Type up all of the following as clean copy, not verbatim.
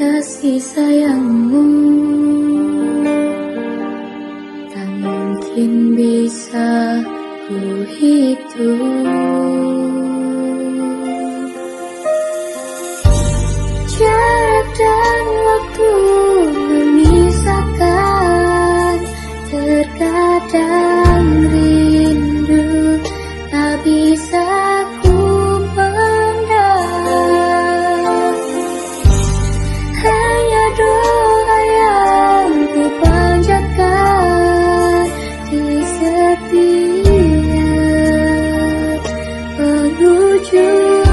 kasih sayangmu tak mungkin bisa ku hitung. Jarak dan waktu memisahkan, terkadang rindu tak bisa ku pendam. Hanya doa yang ku panjatkan di setiap penghujung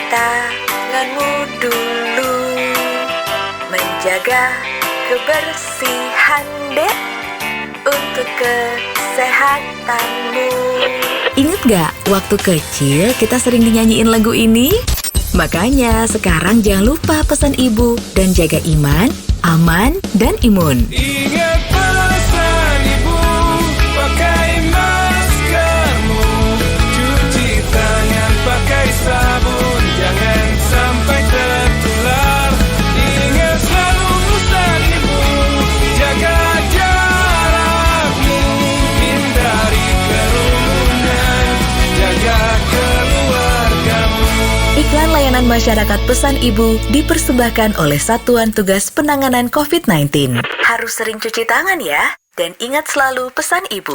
tanganmu dulu, menjaga kebersihan dek untuk kesehatanmu. Ingat gak waktu kecil kita sering dinyanyiin lagu ini? Makanya sekarang jangan lupa pesan ibu dan jaga iman, aman, dan imun. Ingat pesan ibu, pakai maskermu, cuci Layanan Masyarakat Pesan Ibu dipersembahkan oleh Satuan Tugas Penanganan COVID-19. Harus sering cuci tangan ya, dan ingat selalu pesan ibu.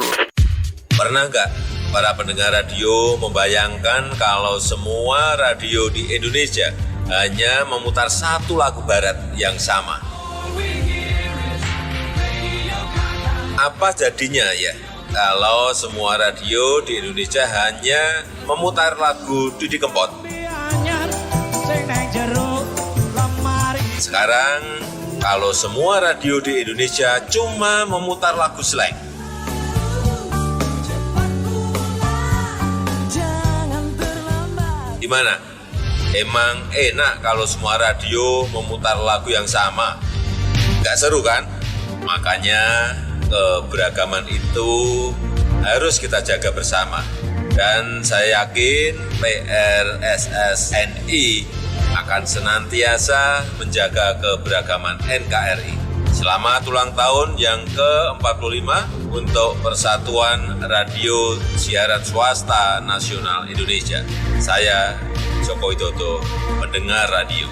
Pernah nggak para pendengar radio membayangkan kalau semua radio di Indonesia hanya memutar satu lagu barat yang sama? Apa jadinya ya kalau semua radio di Indonesia hanya memutar lagu Didi Kempot? Sekarang, kalau semua radio di Indonesia cuma memutar lagu slang. Gimana? Emang enak kalau semua radio memutar lagu yang sama? Nggak seru kan? Makanya keberagaman itu harus kita jaga bersama. Dan saya yakin PRSSNI akan senantiasa menjaga keberagaman NKRI. Selamat ulang tahun yang ke-45 untuk Persatuan Radio Siaran Swasta Nasional Indonesia. Saya Joko Widodo, pendengar radio.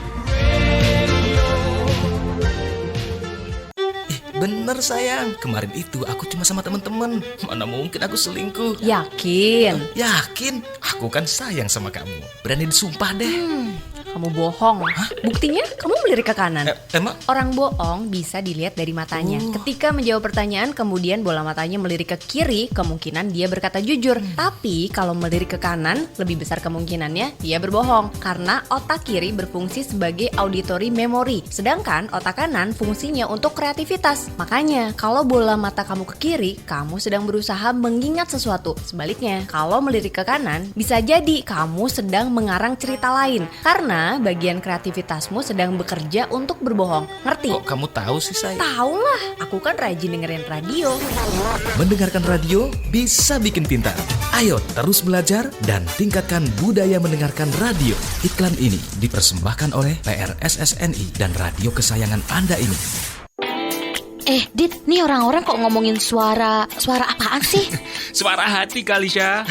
Bener sayang, kemarin itu aku cuma sama teman-teman. Mana mungkin aku selingkuh? Yakin? Yakin? Aku kan sayang sama kamu. Berani disumpah deh. Kamu bohong. Hah? Buktinya kamu melirik ke kanan. Emang? Orang bohong bisa dilihat dari matanya. Ketika menjawab pertanyaan, kemudian bola matanya melirik ke kiri, kemungkinan dia berkata jujur. Tapi kalau melirik ke kanan, lebih besar kemungkinannya dia berbohong. Karena otak kiri berfungsi sebagai auditory memory, sedangkan otak kanan fungsinya untuk kreativitas. Makanya, kalau bola mata kamu ke kiri, kamu sedang berusaha mengingat sesuatu. Sebaliknya, kalau melirik ke kanan, bisa jadi kamu sedang mengarang cerita lain. Karena bagian kreativitasmu sedang bekerja untuk berbohong. Ngerti? Kok kamu tahu sih sayang? Tahu lah, aku kan rajin dengerin radio. Mendengarkan radio bisa bikin pintar. Ayo terus belajar dan tingkatkan budaya mendengarkan radio. Iklan ini dipersembahkan oleh PRSSNI dan radio kesayangan Anda ini. Dit, nih orang-orang kok ngomongin suara apaan sih? Suara hati kali, Syah.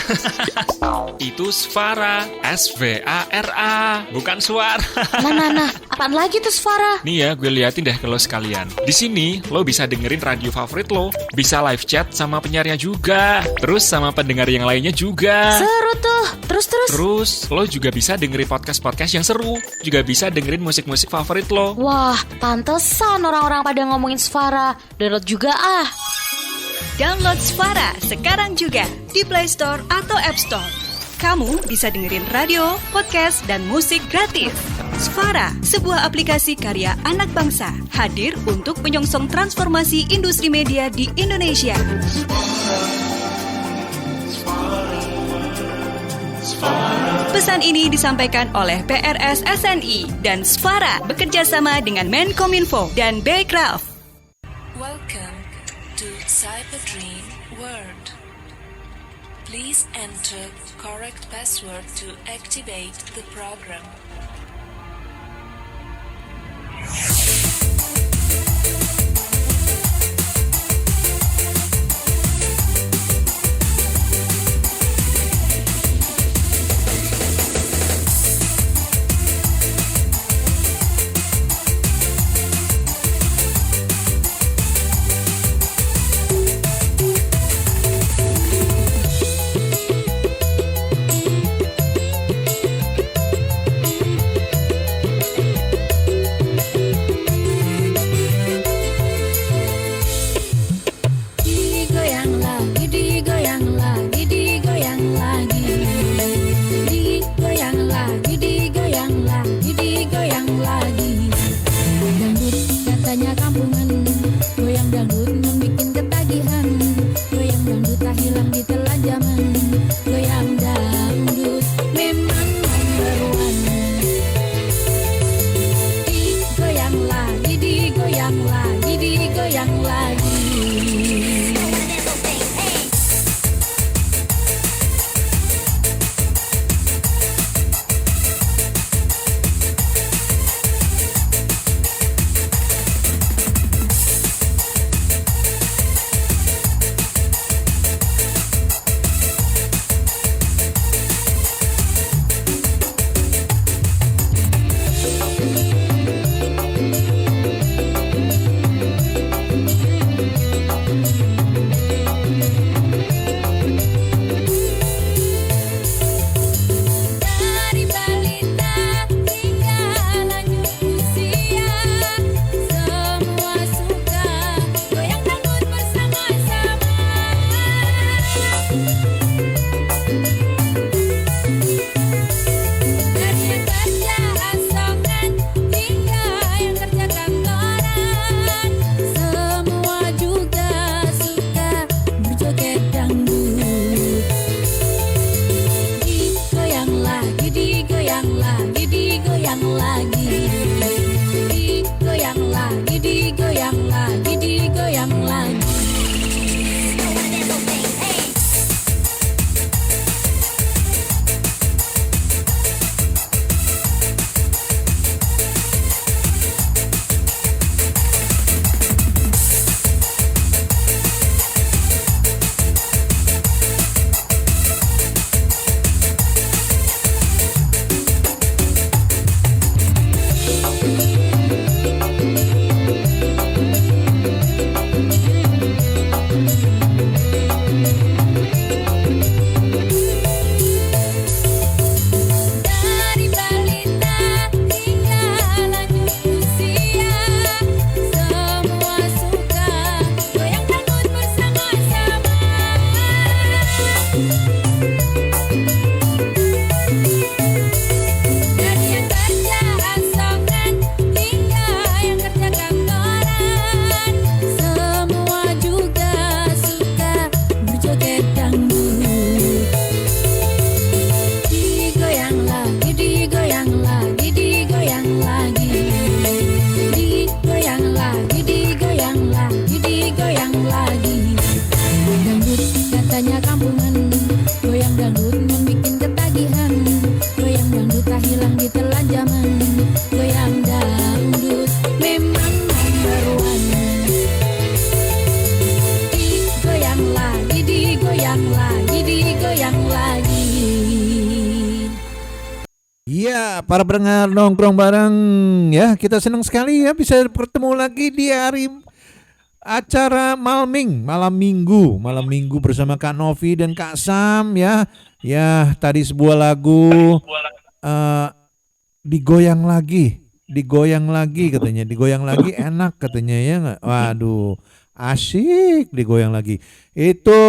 Itu Svara, S-V-A-R-A, bukan suara. Nah, apaan lagi tuh suara? Nih ya, gue liatin deh ke lo sekalian. Di sini, lo bisa dengerin radio favorit lo, bisa live chat sama penyiarnya juga, terus sama pendengar yang lainnya juga. Seru tuh, terus. Terus, lo juga bisa dengerin podcast-podcast yang seru, juga bisa dengerin musik-musik favorit lo. Wah, pantesan orang-orang pada ngomongin suara. Download juga ah. Download Svara sekarang juga di Play Store atau App Store. Kamu bisa dengerin radio, podcast, dan musik gratis. Svara, sebuah aplikasi karya anak bangsa, hadir untuk menyongsong transformasi industri media di Indonesia. Pesan ini disampaikan oleh PRSSNI dan Svara bekerjasama dengan Menkominfo dan Baycraft. Welcome to Cyber-Dream World. Please enter correct password to activate the program. digoyang lagi, digoyang lagi, digoyang lagi, digoyang lagi. Dari balita hingga lanjut usia, semua suka goyang dangdut bersama-sama. Dari yang kerja asongan hingga yang kerja kantoran, semua juga suka berjoget dangdut. Digoyang lagi, digoyang lagi, digoyang lagi, digoyang lagi, digoyang lagi, digoyang lagi. Goyang dangdut katanya kampungan, goyang dangdut membikin ketagihan, goyang dangdut tak hilang di telan zaman, goyang dangdut memang number one. Digoyang lagi, digoyang lagi, digoyang lagi. Iya, para pendengar nongkrong bareng ya, kita senang sekali ya bisa bertemu lagi di hari acara malam minggu bersama Kak Novi dan Kak Sam ya. Ya, tadi sebuah lagu digoyang lagi katanya, digoyang lagi enak katanya ya nggak? Waduh, asyik digoyang lagi. Itu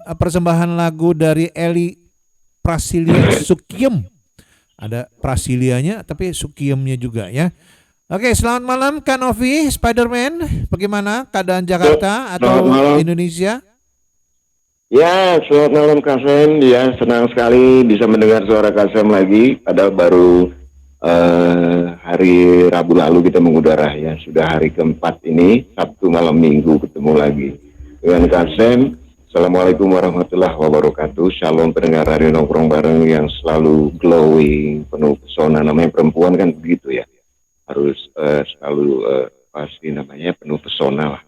persembahan lagu dari Eli Prasilia Sukiem. Ada Prasilianya tapi Sukiemnya juga ya. Oke, selamat malam Kak Novi, Spiderman. Bagaimana keadaan Jakarta atau Indonesia? Ya, selamat malam Kak Sam. Ya, senang sekali bisa mendengar suara Kak Sam lagi. Padahal baru hari Rabu lalu kita mengudara ya. Sudah hari keempat ini, Sabtu malam minggu ketemu lagi dengan Kak Sam. Assalamualaikum warahmatullahi wabarakatuh. Shalom pendengar radio nongkrong bareng yang selalu glowing, penuh pesona. Namanya perempuan kan begitu ya. Harus selalu pasti namanya penuh pesona lah.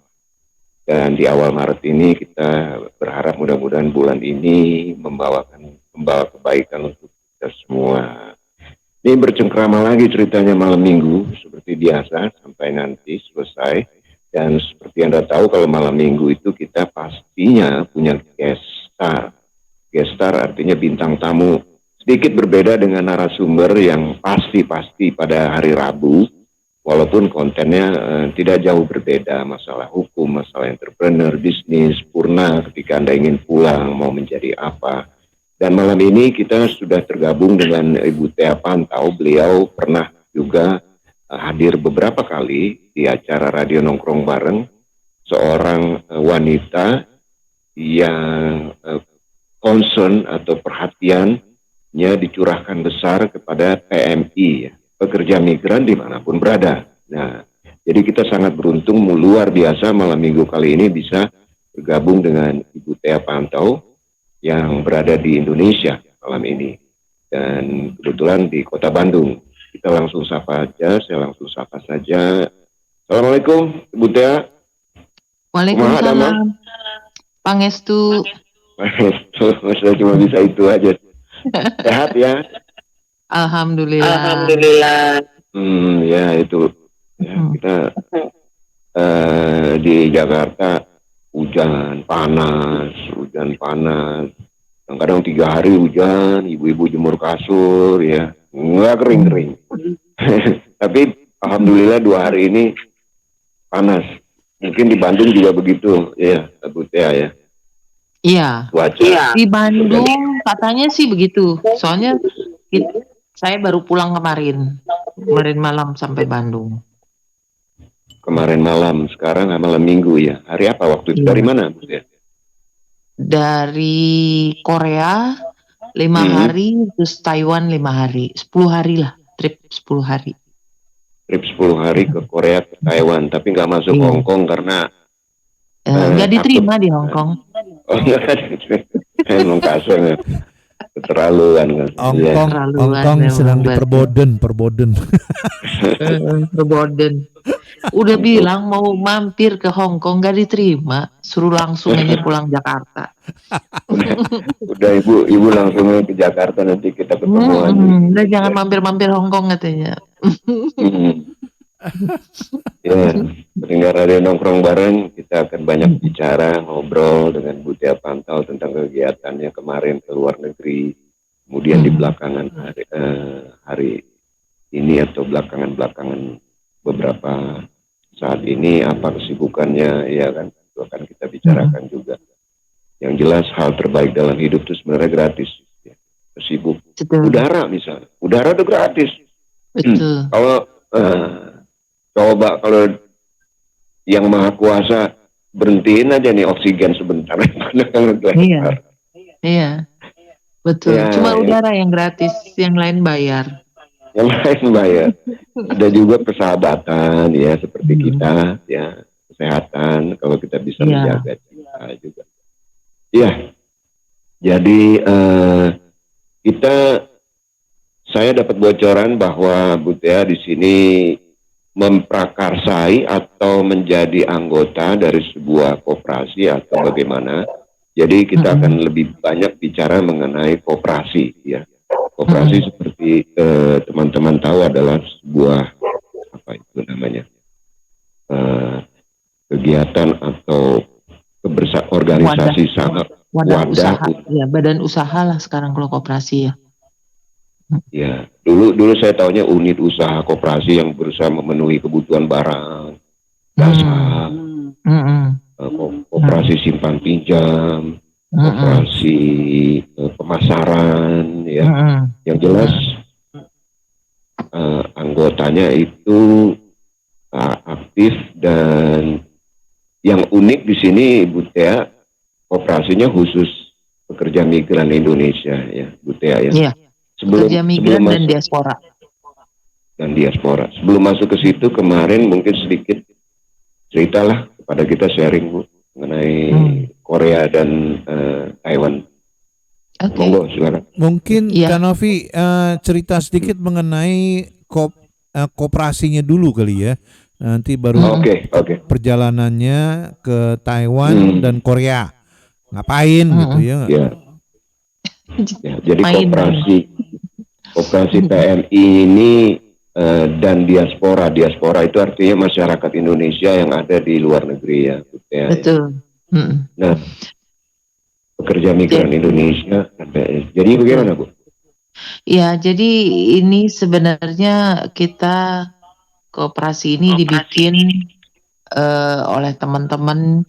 Dan di awal Maret ini kita berharap mudah-mudahan bulan ini membawa kebaikan untuk kita semua. Ini bercengkrama lagi ceritanya malam minggu seperti biasa sampai nanti selesai. Dan seperti Anda tahu kalau malam minggu itu kita pastinya punya guest star. Guest star artinya bintang tamu. Sedikit berbeda dengan narasumber yang pasti pada hari Rabu. Walaupun kontennya tidak jauh berbeda. Masalah hukum, masalah entrepreneur, bisnis, purna ketika Anda ingin pulang, mau menjadi apa. Dan malam ini kita sudah tergabung dengan Ibu Tea Pantau. Beliau pernah juga hadir beberapa kali di acara radio nongkrong bareng, seorang wanita yang concern atau perhatiannya dicurahkan besar kepada PMI, pekerja migran dimanapun berada. Nah, jadi kita sangat beruntung luar biasa malam minggu kali ini bisa bergabung dengan Ibu Tea Pantau yang berada di Indonesia malam ini dan kebetulan di Kota Bandung. Kita langsung sapa aja, saya langsung sapa saja. Assalamualaikum, Ibu Tea. Waalaikumsalam. Pangestu. Saya cuma bisa itu aja. Sehat ya? Alhamdulillah. Ya itu. Ya, kita di Jakarta hujan panas. Kadang-kadang 3 hari hujan, ibu-ibu jemur kasur ya. Nggak kering-kering. Tapi alhamdulillah 2 hari ini panas. Mungkin di Bandung juga begitu ya, Bu Tea ya. Iya. Cuaca. Di Bandung katanya sih begitu. Soalnya saya baru pulang kemarin malam sampai Bandung. Kemarin malam, sekarang malam minggu ya. Hari apa waktu itu? Dari mana Bu Tea? Dari Korea 5 hari, terus Taiwan 5 hari, 10 hari lah. trip 10 hari. Trip 10 hari ke Korea, ke Taiwan, tapi nggak masuk Iya. Hong Kong karena Nggak diterima di Hong Kong. Oh enggak, emang kasar ya. Keterlaluan kan. Iya. Hong Kong sedang diperboden. Perboden. Udah bilang mau mampir ke Hong Kong nggak diterima, suruh langsung aja pulang Jakarta. Udah ibu langsung ke Jakarta, nanti kita ketemu lagi. Udah jangan mampir-mampir Hong Kong katanya. Ya, pendengar radio nongkrong bareng, kita akan banyak bicara, ngobrol dengan Bu Tia Pantau tentang kegiatannya kemarin ke luar negeri. Kemudian di belakangan hari ini atau belakangan beberapa saat ini apa kesibukannya, ya kan, itu akan kita bicarakan juga. Yang jelas hal terbaik dalam hidup itu sebenarnya gratis. Ya. Sibuk. Udara misalnya, udara itu gratis. Betul. Kalau coba kalau yang maha kuasa berhentiin aja nih oksigen sebentar. Iya, betul. Ya, Cuma udara yang gratis, yang lain bayar. Yang lain bayar. Ada juga persahabatan ya seperti kita ya, kesehatan kalau kita bisa menjaga kita juga. Ya, jadi saya dapat bocoran bahwa Bu Tia di sini memprakarsai atau menjadi anggota dari sebuah koperasi atau bagaimana. Jadi kita akan lebih banyak bicara mengenai koperasi ya. Koperasi seperti teman-teman tahu adalah sebuah apa itu namanya kegiatan atau organisasi wadah usaha ya, badan usaha lah sekarang kalau koperasi ya. Ya, dulu saya taunya unit usaha koperasi yang berusaha memenuhi kebutuhan barang, jasa, koperasi simpan pinjam, koperasi pemasaran, ya. Yang jelas anggotanya itu aktif, dan yang unik di sini Bu Tia, koperasinya khusus pekerja migran Indonesia ya, Bu Tia ya. Iya. Pekerja migran dan diaspora. Sebelum masuk ke situ kemarin mungkin sedikit ceritalah kepada kita sharing Bu mengenai Korea dan Taiwan. Monggo silakan. Mungkin Kak Novi cerita sedikit mengenai koperasinya dulu kali ya. Nanti baru perjalanannya ke Taiwan dan Korea. Ngapain gitu ya. Ya, jadi koperasi PMI ini dan diaspora itu artinya masyarakat Indonesia yang ada di luar negeri ya. Betul. Nah, pekerja migran Indonesia, jadi bagaimana Bu? Ya, jadi ini sebenarnya kita koperasi ini dibikin oleh teman-teman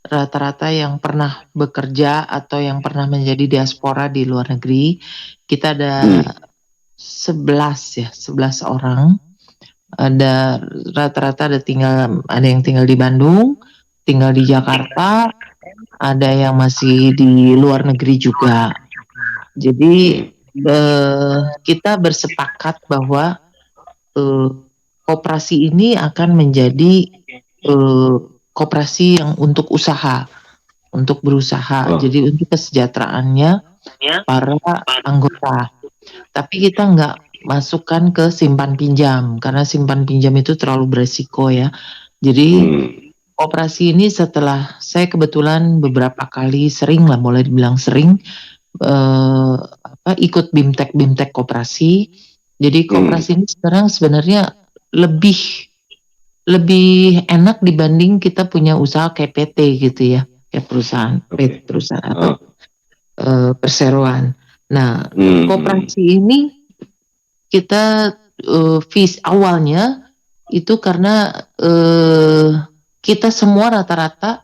rata-rata yang pernah bekerja atau yang pernah menjadi diaspora di luar negeri. Kita ada 11 orang. Ada rata-rata ada yang tinggal di Bandung, tinggal di Jakarta, ada yang masih di luar negeri juga. Jadi kita bersepakat bahwa koperasi ini akan menjadi koperasi yang untuk usaha, untuk berusaha. Jadi untuk kesejahteraannya para anggota. Tapi kita nggak masukkan ke simpan pinjam, karena simpan pinjam itu terlalu beresiko ya. Jadi koperasi ini setelah saya kebetulan beberapa kali boleh dibilang sering ikut BIMTEK koperasi. Jadi koperasi ini sebenarnya lebih enak dibanding kita punya usaha kayak PT gitu ya, kayak perusahaan atau perseroan. Nah, koperasi ini kita awalnya itu karena kita semua rata-rata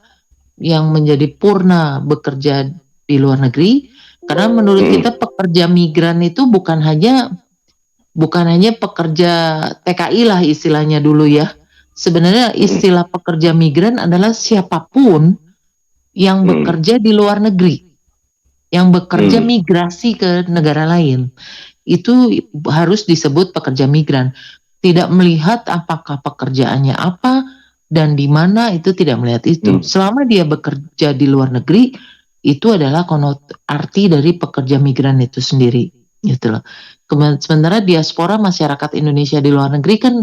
yang menjadi purna bekerja di luar negeri, karena menurut kita pekerja migran itu bukan hanya pekerja TKI lah istilahnya dulu ya. Sebenarnya istilah pekerja migran adalah siapapun yang bekerja di luar negeri, yang bekerja migrasi ke negara lain. itu harus disebut pekerja migran. Tidak melihat apakah pekerjaannya apa dan di mana, itu tidak melihat itu. Selama dia bekerja di luar negeri, itu adalah arti dari pekerja migran itu sendiri, gitu loh. Sementara diaspora masyarakat Indonesia di luar negeri kan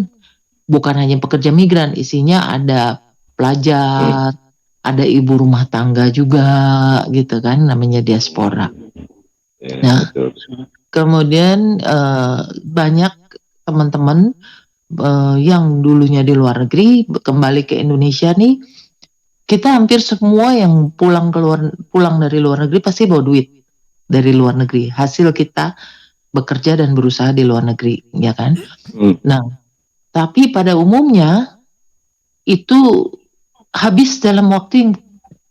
bukan hanya pekerja migran, isinya ada pelajar, ada ibu rumah tangga juga, gitu kan, namanya diaspora. Nah, kemudian banyak teman-teman yang dulunya di luar negeri kembali ke Indonesia nih, kita hampir semua yang pulang dari luar negeri pasti bawa duit dari luar negeri. Hasil kita bekerja dan berusaha di luar negeri, ya kan? Nah, tapi pada umumnya itu habis dalam waktu yang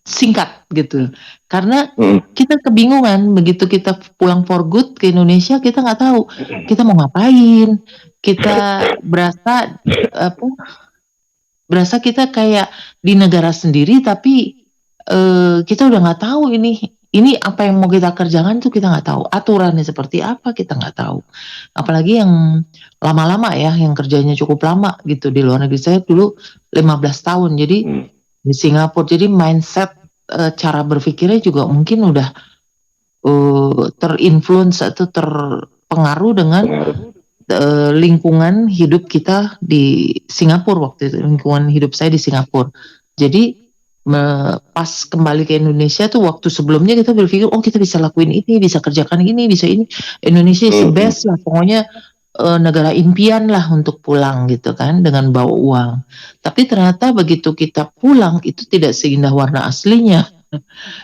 singkat gitu. Karena kita kebingungan begitu kita pulang for good ke Indonesia, kita nggak tahu kita mau ngapain. Kita berasa kita kayak di negara sendiri, tapi kita udah nggak tahu ini apa yang mau kita kerjakan tuh kita nggak tahu. Aturannya seperti apa kita nggak tahu. Apalagi yang lama-lama ya, yang kerjanya cukup lama gitu di luar negeri. Saya dulu 15 tahun jadi di Singapura. Jadi mindset cara berpikirnya juga mungkin udah terinfluence atau terpengaruh dengan lingkungan hidup kita di Singapura waktu itu. Lingkungan hidup saya di Singapura. Jadi pas kembali ke Indonesia tuh, waktu sebelumnya kita berpikir kita bisa lakuin ini, bisa kerjakan ini, bisa ini. Indonesia is the best lah, pokoknya negara impian lah untuk pulang gitu kan, dengan bawa uang. Tapi ternyata begitu kita pulang itu tidak seindah warna aslinya.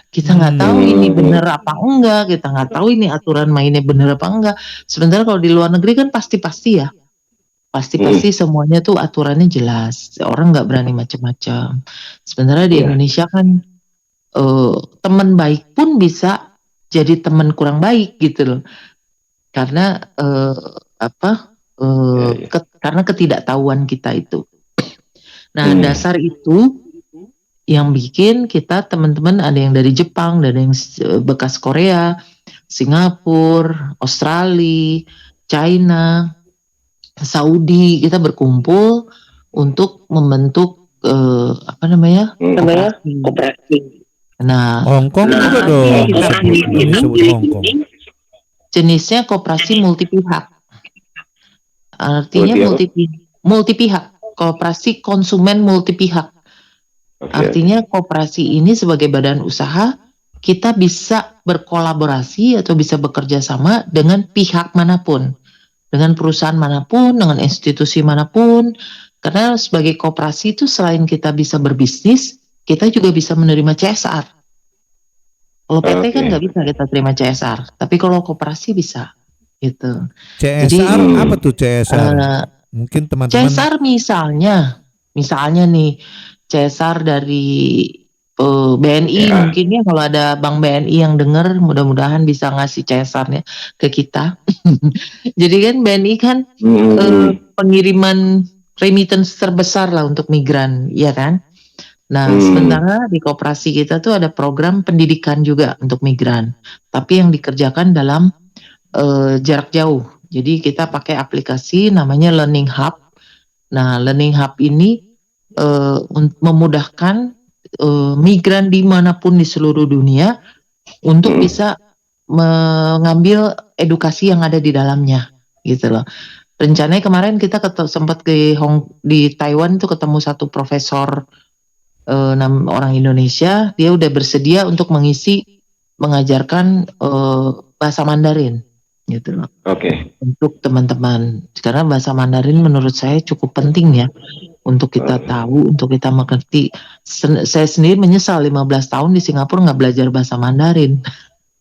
Kita nggak tahu ini bener apa enggak, kita nggak tahu ini aturan mainnya bener apa enggak. Sementara kalau di luar negeri kan pasti-pasti ya, pasti semuanya tuh aturannya jelas, orang nggak berani macam-macam. Sementara di Indonesia kan teman baik pun bisa jadi teman kurang baik gitu loh, karena karena ketidaktahuan kita itu. Nah, dasar itu yang bikin kita teman-teman, ada yang dari Jepang, ada yang bekas Korea, Singapura, Australia, China, Saudi, kita berkumpul untuk membentuk koperasi. Nah, Hongkong juga dong, disebut Hongkong. Jenisnya koperasi multi pihak. Artinya multi pihak, koperasi konsumen multi pihak. Artinya koperasi ini sebagai badan usaha, kita bisa berkolaborasi atau bisa bekerja sama dengan pihak manapun, dengan perusahaan manapun, dengan institusi manapun. Karena sebagai koperasi itu selain kita bisa berbisnis, kita juga bisa menerima CSR. Kalau PT kan nggak bisa kita terima CSR, tapi kalau koperasi bisa. Gitu. CSR. Jadi, apa tuh CSR? Mungkin teman-teman. CSR misalnya nih, CSR dari BNI mungkin ya, kalau ada Bank BNI yang dengar, mudah-mudahan bisa ngasih CSR-nya ke kita. Jadi kan BNI kan pengiriman remittance terbesar lah untuk migran, ya kan? Nah, sementara di koperasi kita tuh ada program pendidikan juga untuk migran, tapi yang dikerjakan dalam jarak jauh. Jadi kita pakai aplikasi namanya Learning Hub. Nah, Learning Hub ini memudahkan migran dimanapun di seluruh dunia untuk bisa mengambil edukasi yang ada di dalamnya, gitu loh. Rencananya kemarin kita sempat di Taiwan tuh ketemu satu profesor orang Indonesia, dia udah bersedia untuk mengajarkan bahasa Mandarin, gitu loh. Untuk teman-teman, karena bahasa Mandarin menurut saya cukup penting ya, untuk kita tahu, untuk kita mengerti. Saya sendiri menyesal 15 tahun di Singapura nggak belajar bahasa Mandarin.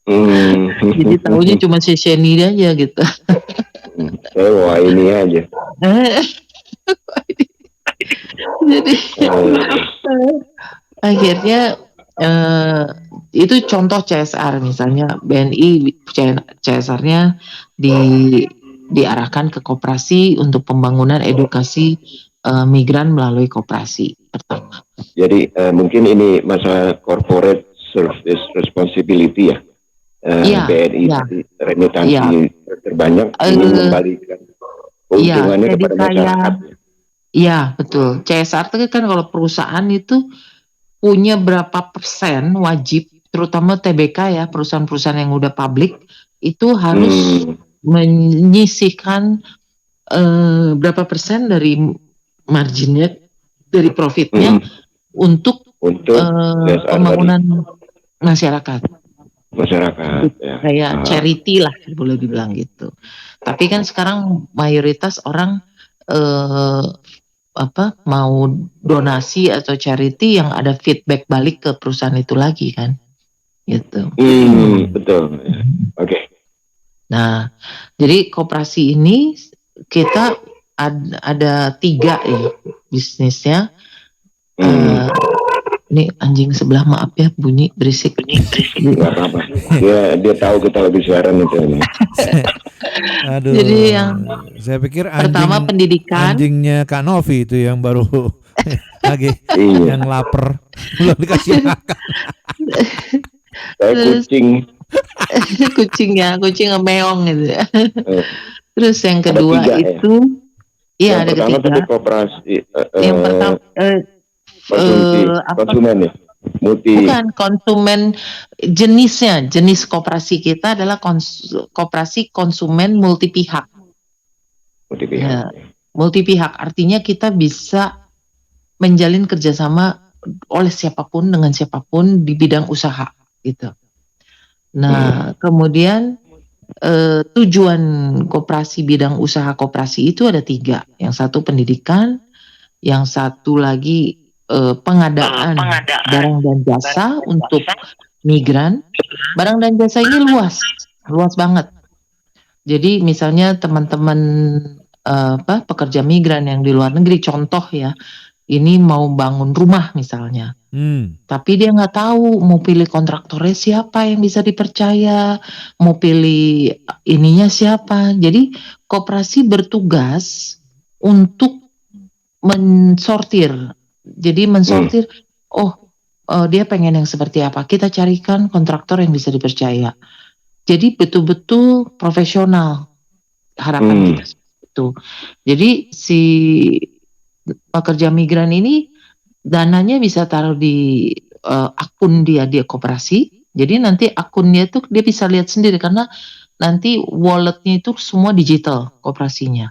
Jadi tahunya cuma Shisheni aja gitu. Wah ini aja. Jadi akhirnya itu contoh CSR, misalnya BNI CSR-nya diarahkan ke koperasi untuk pembangunan edukasi migran melalui koperasi pertama. Jadi mungkin ini masalah corporate service responsibility ya. BNI remitansi banyak ingin membalikan keuntungannya jadi kepada masyarakat. Iya, betul. CSR itu kan kalau perusahaan itu punya berapa persen wajib, terutama TBK ya, perusahaan-perusahaan yang udah publik, itu harus menyisihkan berapa persen dari marginnya, dari profitnya untuk pembangunan masyarakat. Ya. Kayak charity lah boleh dibilang gitu. Tapi kan sekarang mayoritas orang mau donasi atau charity yang ada feedback balik ke perusahaan itu lagi kan, gitu. Betul. Oke. Nah, jadi koperasi ini kita ada 3 ya bisnisnya. Ini anjing sebelah, maaf ya, bunyi berisik. Nggak apa-apa. Dia tahu kita lagi siaran itu. Aduh. Jadi yang saya pikir pertama pendidikan. Anjingnya Kak Novi itu yang baru lagi yang lapar belum dikasih makan. Kucing meong gitu ya. Terus yang kedua itu yang ada pertama tadi koperasi. Yang pertama konsumen ya. Bukan konsumen, jenis koperasi kita adalah koperasi konsumen multipihak. Multipihak artinya kita bisa menjalin kerjasama oleh siapapun dengan siapapun di bidang usaha gitu. Nah, kemudian tujuan koperasi bidang usaha koperasi itu ada 3. Yang satu pendidikan, yang satu lagi pengadaan barang dan jasa untuk migran. Barang dan jasa ini luas banget. Jadi misalnya teman-teman pekerja migran yang di luar negeri, contoh ya, ini mau bangun rumah misalnya, tapi dia nggak tahu mau pilih kontraktornya siapa yang bisa dipercaya, mau pilih ininya siapa. Jadi koperasi bertugas untuk mensortir. Jadi mensortir, dia pengen yang seperti apa, kita carikan kontraktor yang bisa dipercaya. Jadi betul-betul profesional harapan kita itu. Jadi si pekerja migran ini dananya bisa taruh di akun dia koperasi. Jadi nanti akunnya itu dia bisa lihat sendiri karena nanti walletnya itu semua digital koperasinya.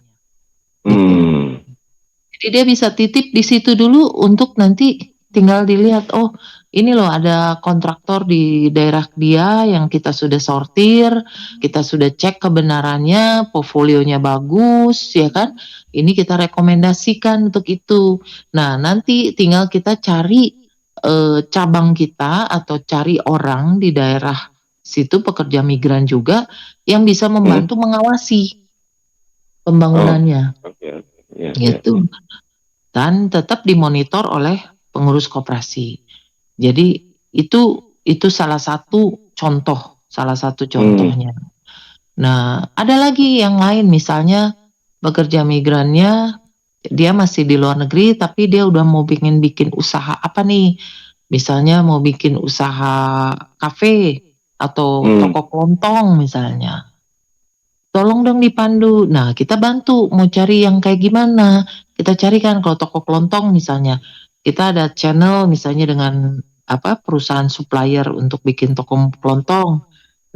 Jadi dia bisa titip di situ dulu untuk nanti tinggal dilihat, ini loh ada kontraktor di daerah dia yang kita sudah sortir, kita sudah cek kebenarannya, portfolionya bagus, ya kan? Ini kita rekomendasikan untuk itu. Nah, nanti tinggal kita cari cabang kita atau cari orang di daerah situ pekerja migran juga yang bisa membantu mengawasi pembangunannya. Gitu. Dan tetap dimonitor oleh pengurus koperasi. Jadi itu salah satu contohnya. Nah, ada lagi yang lain, misalnya pekerja migrannya dia masih di luar negeri tapi dia udah mau bikin usaha apa nih? Misalnya mau bikin usaha kafe atau toko kelontong misalnya. Tolong dong dipandu. Nah, kita bantu mau cari yang kayak gimana. Kita carikan kalau toko kelontong misalnya. Kita ada channel misalnya dengan perusahaan supplier untuk bikin toko kelontong.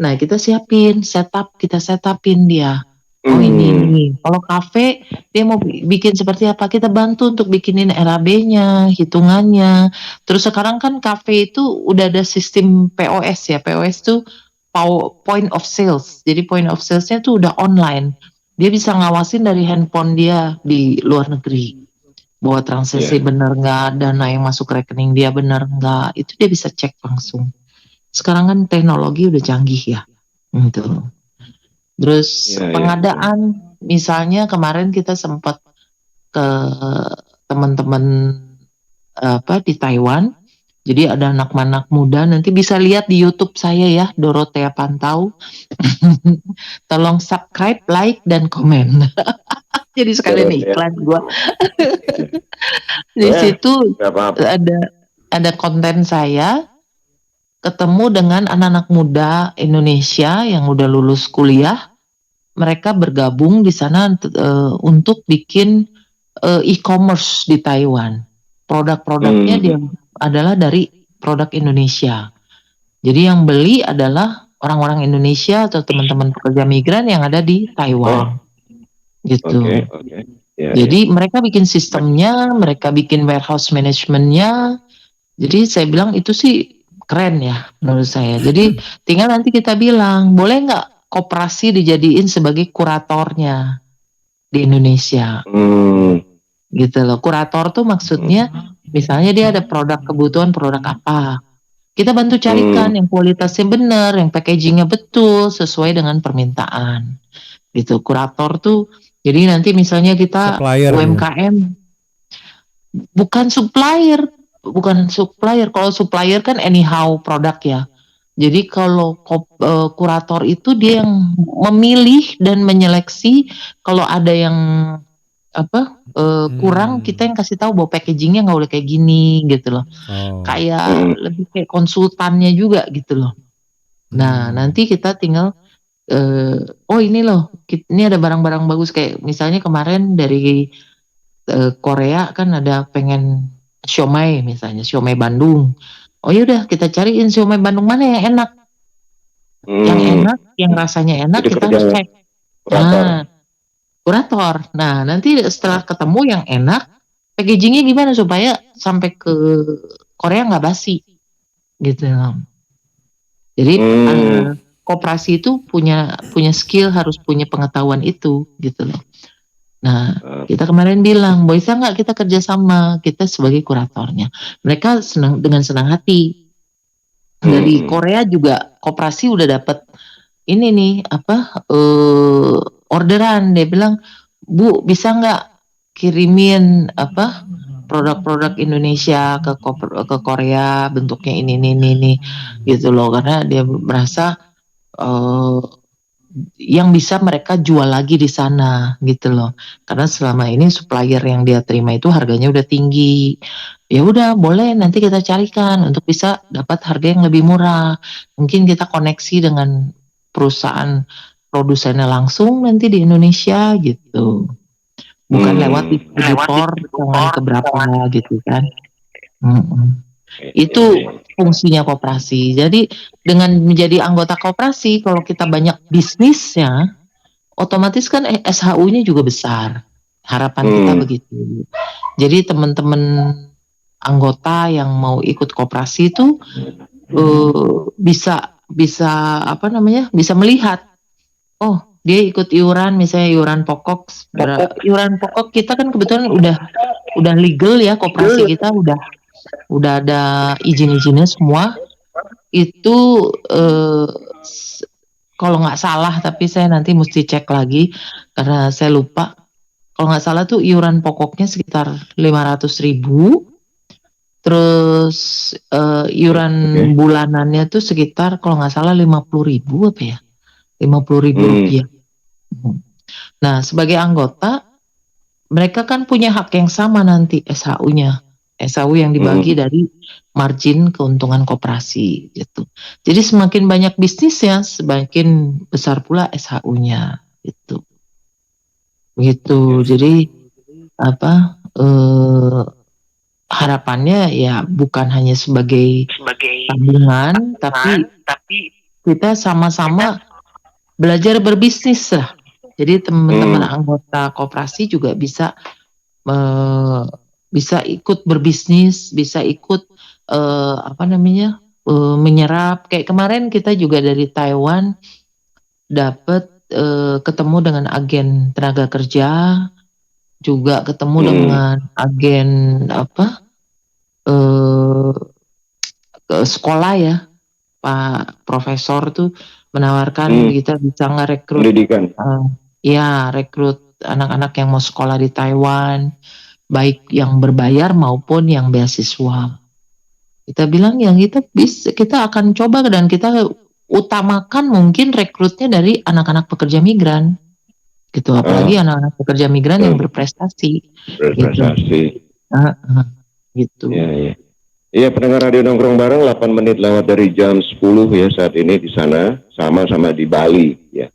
Nah, kita kita setupin dia. Ini. Kalau kafe dia mau bikin seperti apa, kita bantu untuk bikinin RAB-nya, hitungannya. Terus sekarang kan kafe itu udah ada sistem POS ya. POS itu point of sales. Jadi point of sales-nya tuh udah online. Dia bisa ngawasin dari handphone dia di luar negeri. Bahwa transaksi benar nggak, dana yang masuk rekening dia benar nggak, itu dia bisa cek langsung. Sekarang kan teknologi udah canggih ya. Gitu. Terus pengadaan, misalnya kemarin kita sempat ke teman-teman di Taiwan. Jadi ada anak-anak muda, nanti bisa lihat di YouTube saya ya, Dorothea Pantau. Tolong subscribe, like, dan komen. Jadi sekalian iklan gua. Di situ ada konten saya ketemu dengan anak-anak muda Indonesia yang udah lulus kuliah mereka bergabung di sana untuk bikin e-commerce di Taiwan. Produk-produknya dia adalah dari produk Indonesia. Jadi yang beli adalah orang-orang Indonesia atau teman-teman pekerja migran yang ada di Taiwan. Gitu. Jadi mereka bikin sistemnya, mereka bikin warehouse manajemennya. Jadi saya bilang itu sih keren ya menurut saya. Jadi tinggal nanti kita bilang, boleh nggak koperasi dijadiin sebagai kuratornya di Indonesia? Gitu loh. Kurator tuh maksudnya misalnya dia ada kebutuhan produk apa, kita bantu carikan yang kualitasnya benar, yang packagingnya betul sesuai dengan permintaan. Gitu. Kurator tuh jadi nanti misalnya kita supplier, UMKM bukan supplier. Kalau supplier kan anyhow produk ya. Jadi kalau kurator itu dia yang memilih dan menyeleksi kalau ada yang kurang, kita yang kasih tahu bahwa packagingnya nggak boleh kayak gini gitu loh. Kayak lebih kayak konsultannya juga gitu loh. Nah nanti kita tinggal ini loh, ini ada barang-barang bagus kayak misalnya kemarin dari Korea kan ada pengen siomay misalnya, siomay Bandung. Oh yaudah kita cariin siomay Bandung mana yang enak, yang enak, yang rasanya enak. Jadi kita harus cek. Kurator. Nah nanti setelah ketemu yang enak, packagingnya gimana supaya sampai ke Korea nggak basi, gitu. Jadi koperasi itu punya skill, harus punya pengetahuan itu, gitu loh. Nah, kita kemarin bilang, bisa nggak kita kerjasama, kita sebagai kuratornya. Mereka dengan senang hati. Dari Korea juga koperasi udah dapat ini nih orderan. Dia bilang, Bu bisa nggak kirimin produk-produk Indonesia ke Korea bentuknya ini gitu loh, karena dia merasa yang bisa mereka jual lagi di sana gitu loh, karena selama ini supplier yang dia terima itu harganya udah tinggi. Ya udah boleh, nanti kita carikan untuk bisa dapat harga yang lebih murah. Mungkin kita koneksi dengan perusahaan produsennya langsung nanti di Indonesia gitu, bukan lewat distributor dengan keberapa gitu kan. Itu fungsinya koperasi. Jadi dengan menjadi anggota koperasi, kalau kita banyak bisnisnya, otomatis kan SHU-nya juga besar. Harapan kita begitu. Jadi teman-teman anggota yang mau ikut koperasi itu bisa bisa melihat, oh dia ikut iuran, misalnya iuran pokok kita kan kebetulan udah legal ya, koperasi kita udah ada izin-izinnya semua. Itu kalau nggak salah, tapi saya nanti mesti cek lagi karena saya lupa. Kalau nggak salah tuh iuran pokoknya sekitar 500.000, terus iuran bulanannya tuh sekitar kalau nggak salah 50.000 apa ya, 50.000 rupiah. Nah sebagai anggota mereka kan punya hak yang sama nanti SHU yang dibagi dari margin keuntungan koperasi gitu. Jadi semakin banyak bisnisnya, semakin besar pula SHU-nya gitu. Gitu. Jadi harapannya ya bukan hanya sebagai tabungan, tapi kita sama-sama belajar berbisnis lah. Jadi teman-teman anggota koperasi juga bisa ikut berbisnis, bisa ikut menyerap. Kayak kemarin kita juga dari Taiwan dapat ketemu dengan agen tenaga kerja, juga ketemu dengan agen sekolah ya, Pak Profesor tuh menawarkan kita bisa ngerekrut pendidikan. Rekrut anak-anak yang mau sekolah di Taiwan, baik yang berbayar maupun yang beasiswa. Kita bilang yang kita akan coba dan kita utamakan mungkin rekrutnya dari anak-anak pekerja migran gitu, apalagi anak-anak pekerja migran yang berprestasi. Gitu. Iya, pendengar Radio Nongkrong Bareng, 8 menit lewat dari jam 10 ya saat ini di sana, sama-sama di Bali ya.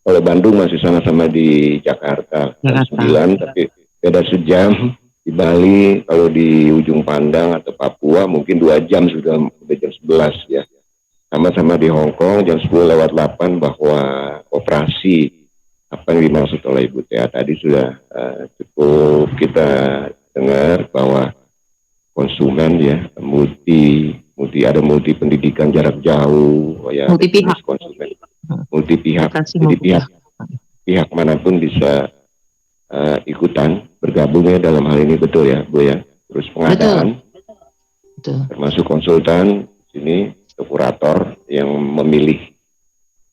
Kalau Bandung masih sama-sama di Jakarta, jam 9, tapi beda sejam. Di Bali, kalau di ujung Pandang atau Papua mungkin 2 jam sudah jam 11 ya. Sama-sama di Hong Kong jam 10:08 bahwa operasi apa yang dimaksud oleh Ibu Tia tadi sudah cukup kita dengar bahwa konsumen ya multi pendidikan jarak jauh ya, multi pihak konsumen, multi pihak, jadi pihak manapun bisa ikutan bergabung ya dalam hal ini, betul ya Bu ya. Terus pengadaan betul. Termasuk konsultan sini, kurator yang memilih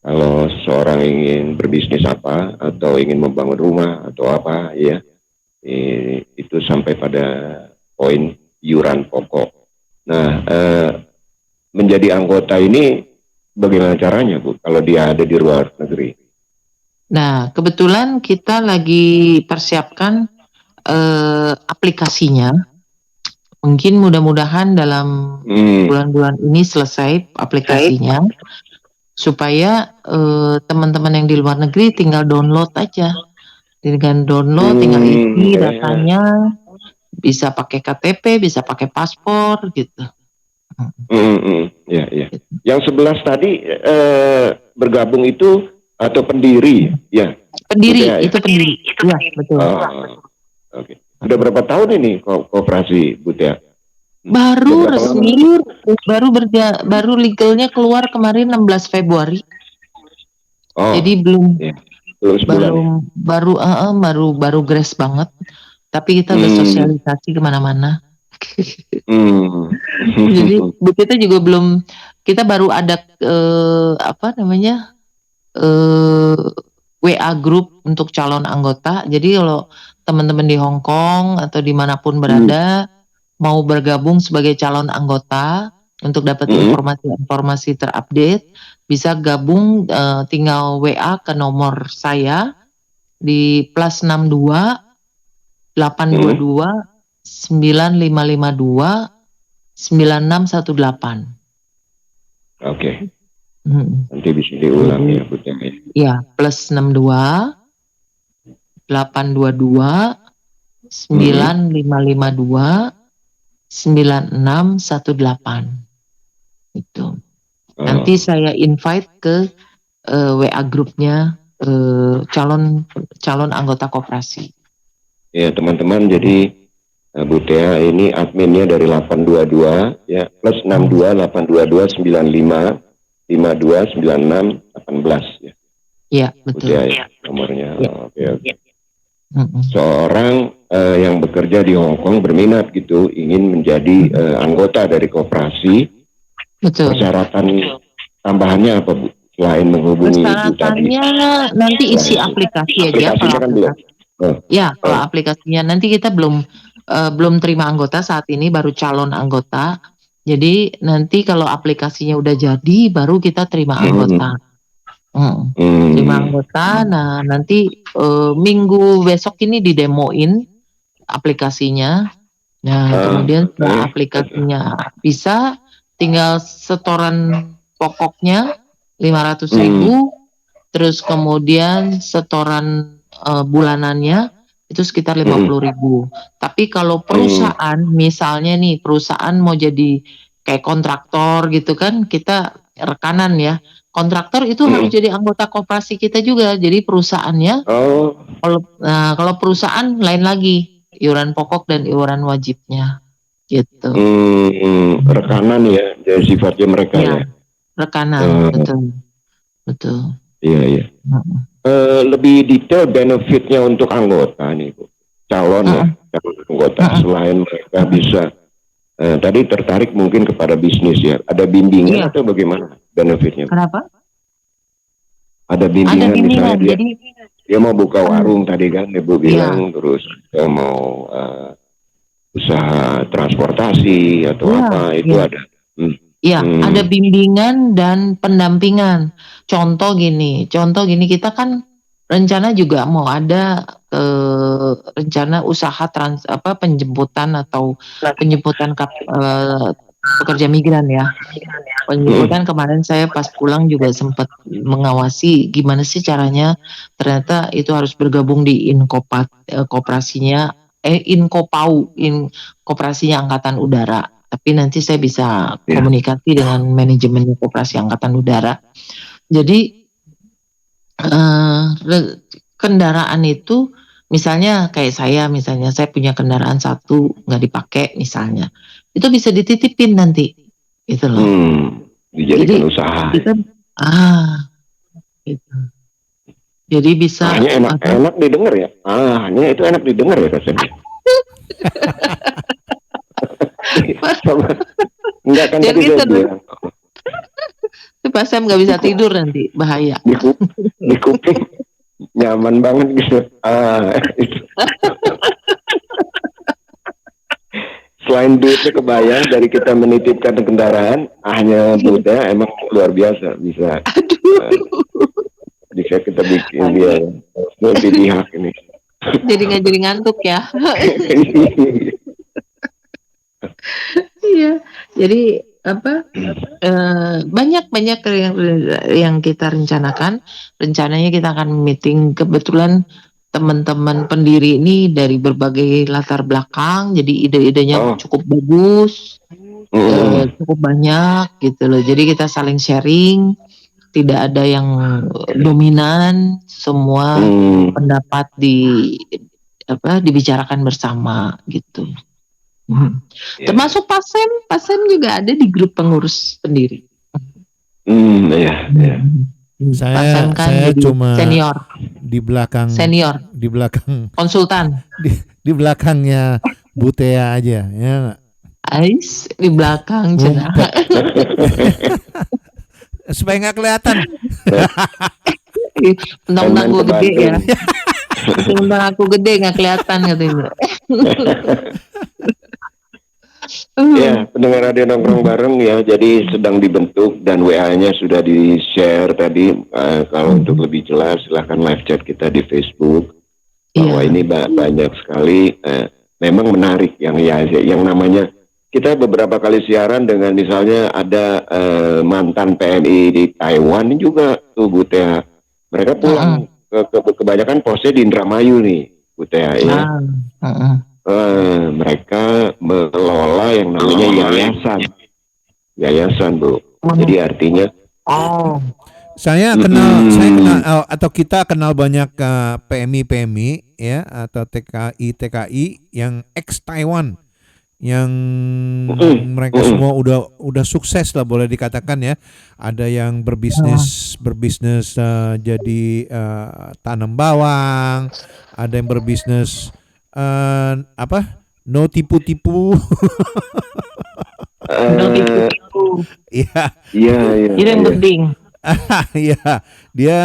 kalau seseorang ingin berbisnis apa atau ingin membangun rumah atau apa ya, itu sampai pada poin iuran pokok. Nah, menjadi anggota ini bagaimana caranya Bu kalau dia ada di luar negeri? Nah, kebetulan kita lagi persiapkan aplikasinya. Mungkin mudah-mudahan dalam bulan-bulan ini selesai aplikasinya, supaya teman-teman yang di luar negeri tinggal download aja. Dengan download, tinggal isi datanya, bisa pakai KTP, bisa pakai paspor gitu. Ya. Yang 11 tadi bergabung itu atau pendiri ya? Pendiri, ya, itu pendiri. Ya, betul. Oke. Sudah berapa tahun ini koperasi Bu Tia? Baru resmi, baru legalnya keluar kemarin 16 Februari. Jadi belum baru grace banget. Tapi kita bersosialisasi kemana-mana. Jadi kita juga belum, kita baru ada WA group untuk calon anggota. Jadi kalau teman-teman di Hong Kong atau dimanapun berada mau bergabung sebagai calon anggota untuk dapat informasi terupdate, bisa gabung, tinggal WA ke nomor saya di +62 822 9552 9618. Oke. Nanti bisa diulang ya Bu Tia. Ya, +62 822 9552 9618. Itu. Nanti saya invite ke WA grupnya calon anggota koperasi. Ya teman-teman, jadi Bu Tia ini adminnya dari 822 ya, +62 822 95 52 96 18 ya. Iya, betul. Bu Tia ya, nomornya. Ya. Oke. Seorang yang bekerja di Hong Kong berminat gitu, ingin menjadi anggota dari koperasi. Betul. Persyaratan tambahannya apa Bu? Selain menghubungi Ibu tadi. Nanti isi aplikasi aja. Aplikasinya kan belum. Kalau aplikasinya nanti kita belum terima anggota saat ini, baru calon anggota. Jadi nanti kalau aplikasinya udah jadi, baru kita terima anggota. Terima anggota. Nah nanti minggu besok ini didemoin aplikasinya. Nah kemudian setelah aplikasinya bisa, tinggal setoran pokoknya 500.000, terus kemudian setoran bulanannya itu sekitar 50.000. Tapi kalau perusahaan, misalnya nih perusahaan mau jadi kayak kontraktor gitu kan, kita rekanan ya. Kontraktor itu harus jadi anggota koperasi kita juga. Jadi perusahaannya, kalau perusahaan lain lagi, iuran pokok dan iuran wajibnya, gitu. Rekanan ya, jadi sifatnya mereka ya. Rekanan, betul. Iya. Lebih detail benefitnya untuk anggota nih Bu, calon anggota, selain mereka bisa tadi tertarik mungkin kepada bisnis ya, ada bimbingan atau bagaimana benefitnya? Kenapa? Ada bimbingan misalnya dia mau buka warung tadi kan Ibu bilang, terus dia mau usaha transportasi atau apa itu ada. Ada bimbingan dan pendampingan. Contoh gini kita kan rencana juga mau ada rencana usaha penjemputan atau penjemputan pekerja migran ya. Penyelidikan kemarin saya pas pulang juga sempat mengawasi gimana sih caranya. Ternyata itu harus bergabung di koperasinya koperasinya Angkatan Udara. Tapi nanti saya bisa komunikasi dengan manajemen koperasi Angkatan Udara. Jadi kendaraan itu misalnya kayak saya punya kendaraan satu nggak dipakai misalnya, itu bisa dititipin nanti. Gitu loh. Dijadikan usaha. Gitu. Jadi bisa. Hanya enak didengar ya. Hanya itu enak didengar ya Kak Sam. Enggak kan tadi saya bilang. Pak Sam nggak bisa tidur nanti, bahaya. Di kuping nyaman banget gitu. Itu. Selain duitnya kebayang dari kita menitipkan kendaraan, hanya Buddha emang luar biasa bisa. Bisa kita bikin dia lebih pihak ini. Jadi nggak jadi ngantuk ya. Iya, jadi banyak yang kita rencanakan. Rencananya kita akan meeting, kebetulan teman-teman pendiri ini dari berbagai latar belakang, jadi ide-idenya cukup bagus, cukup banyak gitu loh. Jadi kita saling sharing, tidak ada yang dominan, semua pendapat dibicarakan bersama gitu. Termasuk Pak Sam juga ada di grup pengurus pendiri. Saya cuma senior di belakang konsultan di belakangnya Bu Tea aja ya. Ais di belakang supaya nggak kelihatan. Undang-undang gue gede ya. Undang aku gede nggak kelihatan katanya. Ya, pendengar radio nongkrong bareng ya, jadi sedang dibentuk dan WA-nya sudah di-share tadi. Kalau untuk lebih jelas silahkan live chat kita di Facebook. Bahwa ini banyak sekali, memang menarik yang namanya kita beberapa kali siaran dengan misalnya ada mantan PMI di Taiwan juga tuh Bu Tea. Mereka pulang kebanyakan posnya di Indramayu nih Bu Tea ya. Mereka mengelola yang namanya yayasan Bu. Jadi artinya saya kenal atau kita kenal banyak PMI ya atau TKI yang ex Taiwan yang mereka semua udah sukses lah boleh dikatakan ya. Ada yang berbisnis jadi tanam bawang, ada yang berbisnis no tipu-tipu. Iya. Itu yang penting. Iya, dia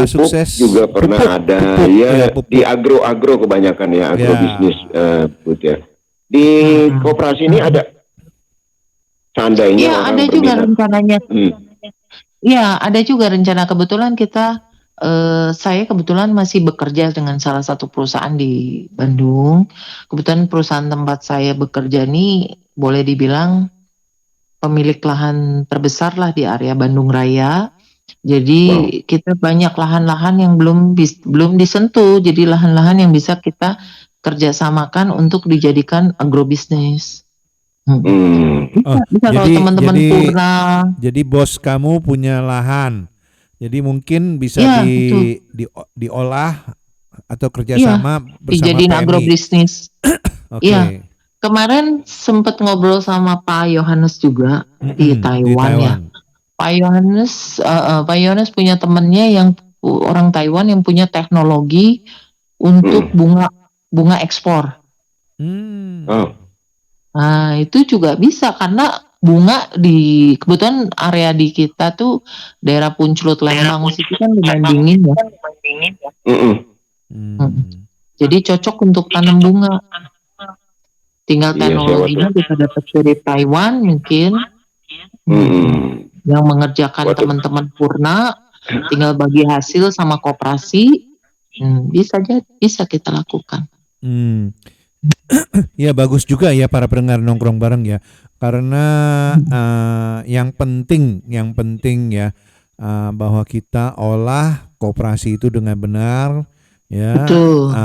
sukses juga pernah ada di agro kebanyakan ya, agrobisnis ya. Di koperasi ini ada seandainya ya ada juga rencananya. Ya ada juga rencana, kebetulan kita saya kebetulan masih bekerja dengan salah satu perusahaan di Bandung. Kebetulan perusahaan tempat saya bekerja ini boleh dibilang pemilik lahan terbesar lah di area Bandung Raya. Jadi kita banyak lahan-lahan yang belum disentuh. Jadi lahan-lahan yang bisa kita kerjasamakan untuk dijadikan agrobisnis. Bisa kalau teman-teman Purna. Jadi bos kamu punya lahan. Jadi mungkin bisa diolah atau kerjasama bersama dijadiin PMI. Agrobisnis. Iya. Kemarin sempat ngobrol sama Pak Yohanes juga di Taiwan ya. Pak Yohanes punya temennya yang orang Taiwan yang punya teknologi untuk bunga ekspor. Nah itu juga bisa karena bunga kebetulan area di kita tuh daerah Puncelut Lembang situ kan lumayan dingin ya. Jadi cocok untuk tanam bunga. Tinggal teknologinya kita dapat dari Taiwan mungkin. Yang mengerjakan teman-teman Purna, tinggal bagi hasil sama koperasi. Bisa kita lakukan. Ya bagus juga ya para pendengar nongkrong bareng ya. karena yang penting ya bahwa kita olah koperasi itu dengan benar ya. Betul.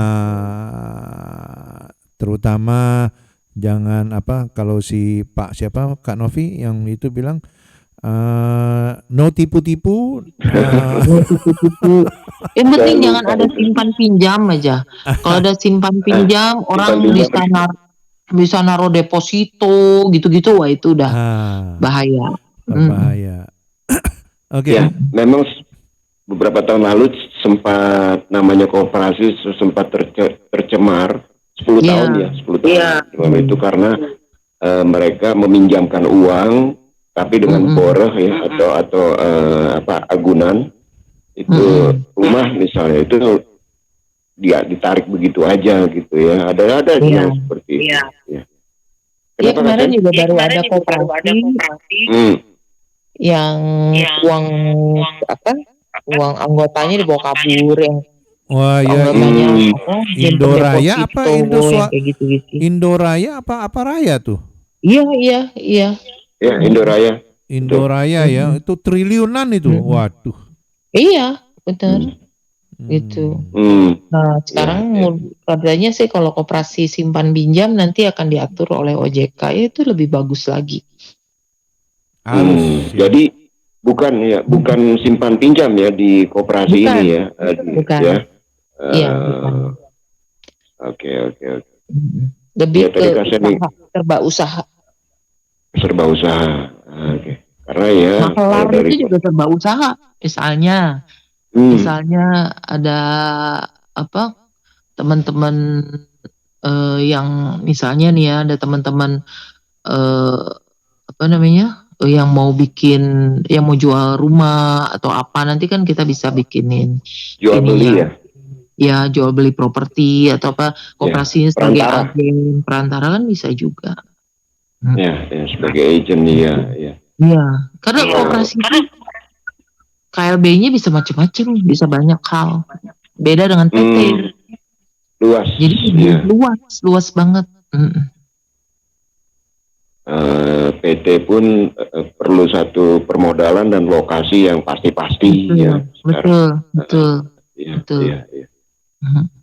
Terutama jangan kalau si Kak Novi yang itu bilang no tipu-tipu. Yang penting jangan ada simpan pinjam aja. Kalau ada simpan pinjam, orang bisa naruh deposito gitu-gitu, wah itu udah bahaya. Bahaya. Oke. Ya, memang beberapa tahun lalu sempat namanya koperasi sempat tercemar 10 tahun ya, 10 tahun. Itu karena mereka meminjamkan uang tapi dengan boreh ya atau agunan itu rumah misalnya itu dia ditarik begitu aja gitu ya. Ada yang seperti itu. Ya. Iya, kemarin juga baru ada koperasi yang uang anggotanya dibawa kabur, yang wah ya, Indoraya apa Indoraya apa Raya tuh? Iya. Ya, Indoraya ya, itu triliunan itu. Waduh. Iya, benar. Gitu. Nah, sekarang katanya sih kalau koperasi simpan pinjam nanti akan diatur oleh OJK, ya itu lebih bagus lagi. Jadi bukan simpan pinjam ya di koperasi ini ya. Bukan. Ya. Iya, bukan. Oke. Lebih ke usaha, serba usaha. Oke. Karena ya makelar itu juga serba usaha. Misalnya ada teman-teman yang misalnya nih ya, ada teman-teman yang mau jual rumah atau apa, nanti kan kita bisa bikinin jual beli ya, jual beli properti atau koperasi sebagai agen perantara kan bisa juga. Ya, sebagai agent ya. Iya, karena koperasi KLB-nya bisa macam-macam, bisa banyak hal. Beda dengan PT. Luas. Jadi luas banget. PT pun perlu satu permodalan dan lokasi yang pasti-pasti. Betul.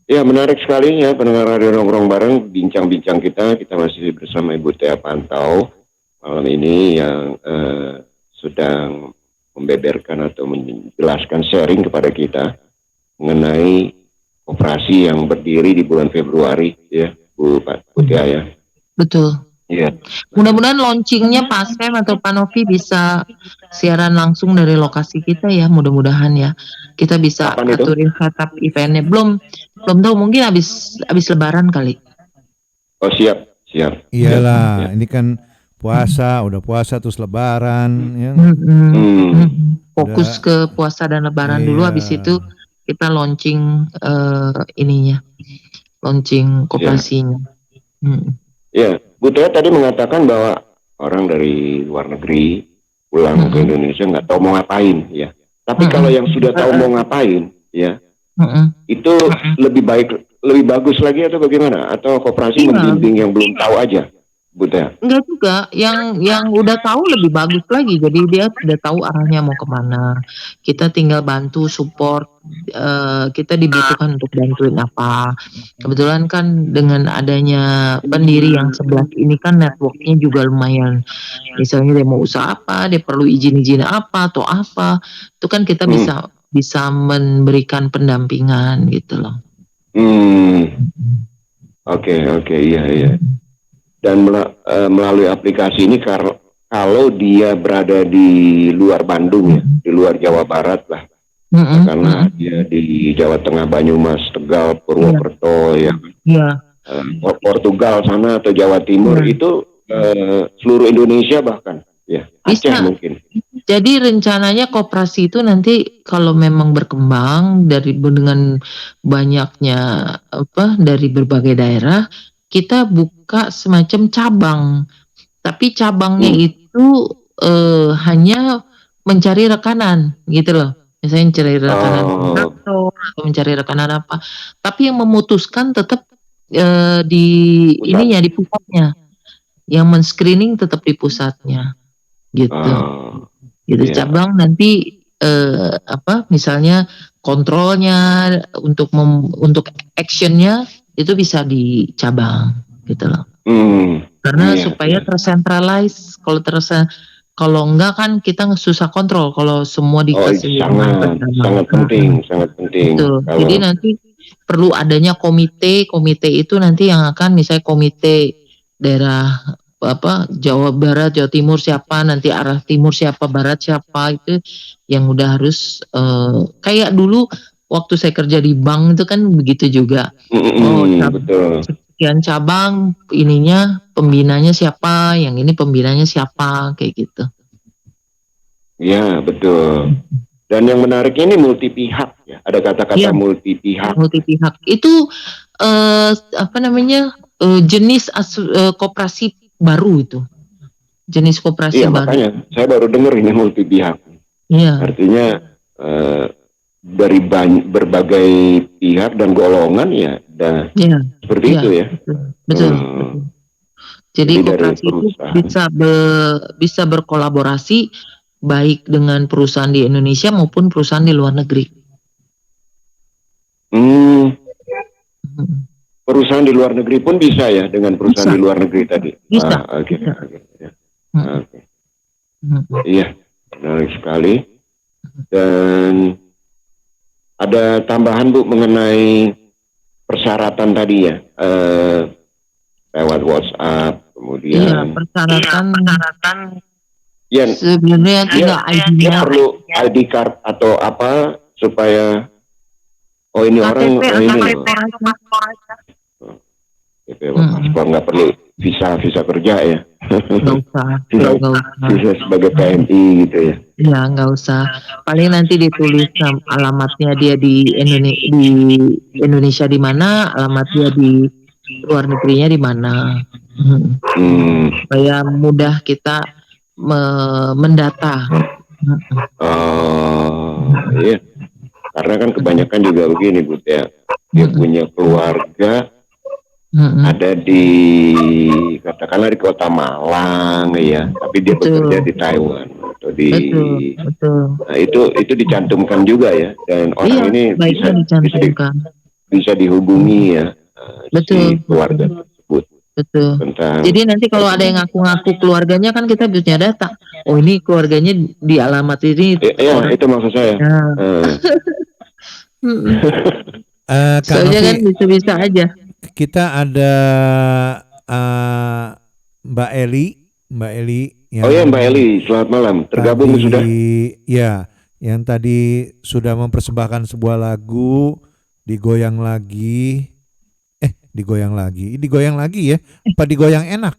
Ya, menarik sekali ya pendengar Radio Nongkrong Bareng, bincang-bincang kita masih bersama Ibu Tea Pantau malam ini yang sedang membeberkan atau menjelaskan sharing kepada kita mengenai koperasi yang berdiri di bulan Februari ya, Bu Tia ya. Betul. Iya. Mudah-mudahan launchingnya Pak Sam atau Pak Novi bisa siaran langsung dari lokasi kita ya, mudah-mudahan ya. Kita bisa aturin setup eventnya. Belum tahu, mungkin habis Lebaran kali. Oh, siap. Iyalah, ini kan udah puasa terus Lebaran ya. Fokus ke puasa dan Lebaran dulu, habis itu kita launching launching koperasinya. Ya, Bu Tia tadi mengatakan bahwa orang dari luar negeri pulang ke Indonesia nggak tahu mau ngapain ya. Tapi kalau yang sudah tahu mau ngapain ya, itu lebih bagus lagi atau bagaimana? Atau koperasi membimbing yang belum tahu aja, Bu Tia? Enggak juga, yang udah tahu lebih bagus lagi. Jadi dia sudah tahu arahnya mau kemana. Kita tinggal bantu support. Kita dibutuhkan untuk bantuin apa. Kebetulan kan dengan adanya pendiri yang 11 ini kan networknya juga lumayan. Misalnya dia mau usaha apa, dia perlu izin apa atau apa, itu kan kita bisa memberikan pendampingan gitu loh. Oke, iya. Dan melalui aplikasi ini kalau dia berada di luar Bandung ya, di luar Jawa Barat lah, karena dia di Jawa Tengah, Banyumas, Tegal, Purwokerto Portugal sana atau Jawa Timur itu seluruh Indonesia bahkan ya, Aceh mungkin. Jadi rencananya koperasi itu nanti kalau memang berkembang dengan banyaknya dari berbagai daerah, kita buka semacam cabang. Tapi cabangnya itu hanya mencari rekanan gitu loh. Misalnya mencari rekanan atau mencari rekanan apa. Tapi yang memutuskan tetap di pusatnya. yang men-screening tetap di pusatnya gitu. Gitu iya. cabang nanti misalnya kontrolnya untuk actionnya itu bisa di cabang gitu loh. Karena Iya, supaya tersentralize. Kalau enggak kan kita susah kontrol kalau semua dikasih sangat penting. Betul. Kalau Jadi nanti perlu adanya komite itu nanti yang akan misalnya komite daerah Jawa Barat, Jawa Timur siapa, nanti arah timur siapa, barat siapa, itu yang udah harus kayak dulu waktu saya kerja di bank itu kan begitu juga. betul. Sekian cabang, ininya pembinanya siapa, yang ini pembinanya siapa, kayak gitu. Ya, betul. Dan yang menarik ini multi pihak ya. Ada kata-kata multi pihak. Multi pihak itu jenis koperasi baru itu. Jenis koperasi baru. Iya, makanya saya baru dengar ini multi pihak. Iya. Artinya dari berbagai pihak dan golongan ya, seperti itu ya. Betul. Jadi koperasi itu bisa berkolaborasi baik dengan perusahaan di Indonesia maupun perusahaan di luar negeri. Perusahaan di luar negeri pun bisa ya dengan perusahaan di luar negeri tadi. Bisa. Oke. Iya, menarik sekali. Dan ada tambahan Bu mengenai persyaratan tadi ya, lewat WhatsApp, kemudian. Iya, persyaratan. Ya, sebenarnya tinggal ID-nya. Perlu ID card atau apa supaya ini orang paspor, nggak perlu visa kerja ya. Nggak usah. Visa sebagai PNI gitu ya. Ya, nggak usah. Paling nanti ditulis alamatnya dia di Indonesia di mana, alamat dia di luar negerinya di mana. Supaya mudah kita mendata. Iya. Karena kan kebanyakan juga begini Bu ya. Dia punya keluarga ada katakanlah di Kota Malang ya, tapi dia bekerja di Taiwan atau di Nah, itu dicantumkan juga ya, dan orang ini bisa dihubungi ya si keluarga tersebut. Betul. Jadi nanti kalau ada yang ngaku-ngaku keluarganya kan kita punya data. Oh, ini keluarganya di alamat ini. Iya, itu maksud saya. Soalnya kan bisa-bisa aja. Kita ada Mbak Eli yang Mbak Eli, selamat malam. Tergabung sudah? Ya, yang tadi sudah mempersembahkan sebuah lagu digoyang lagi ya, apa digoyang enak?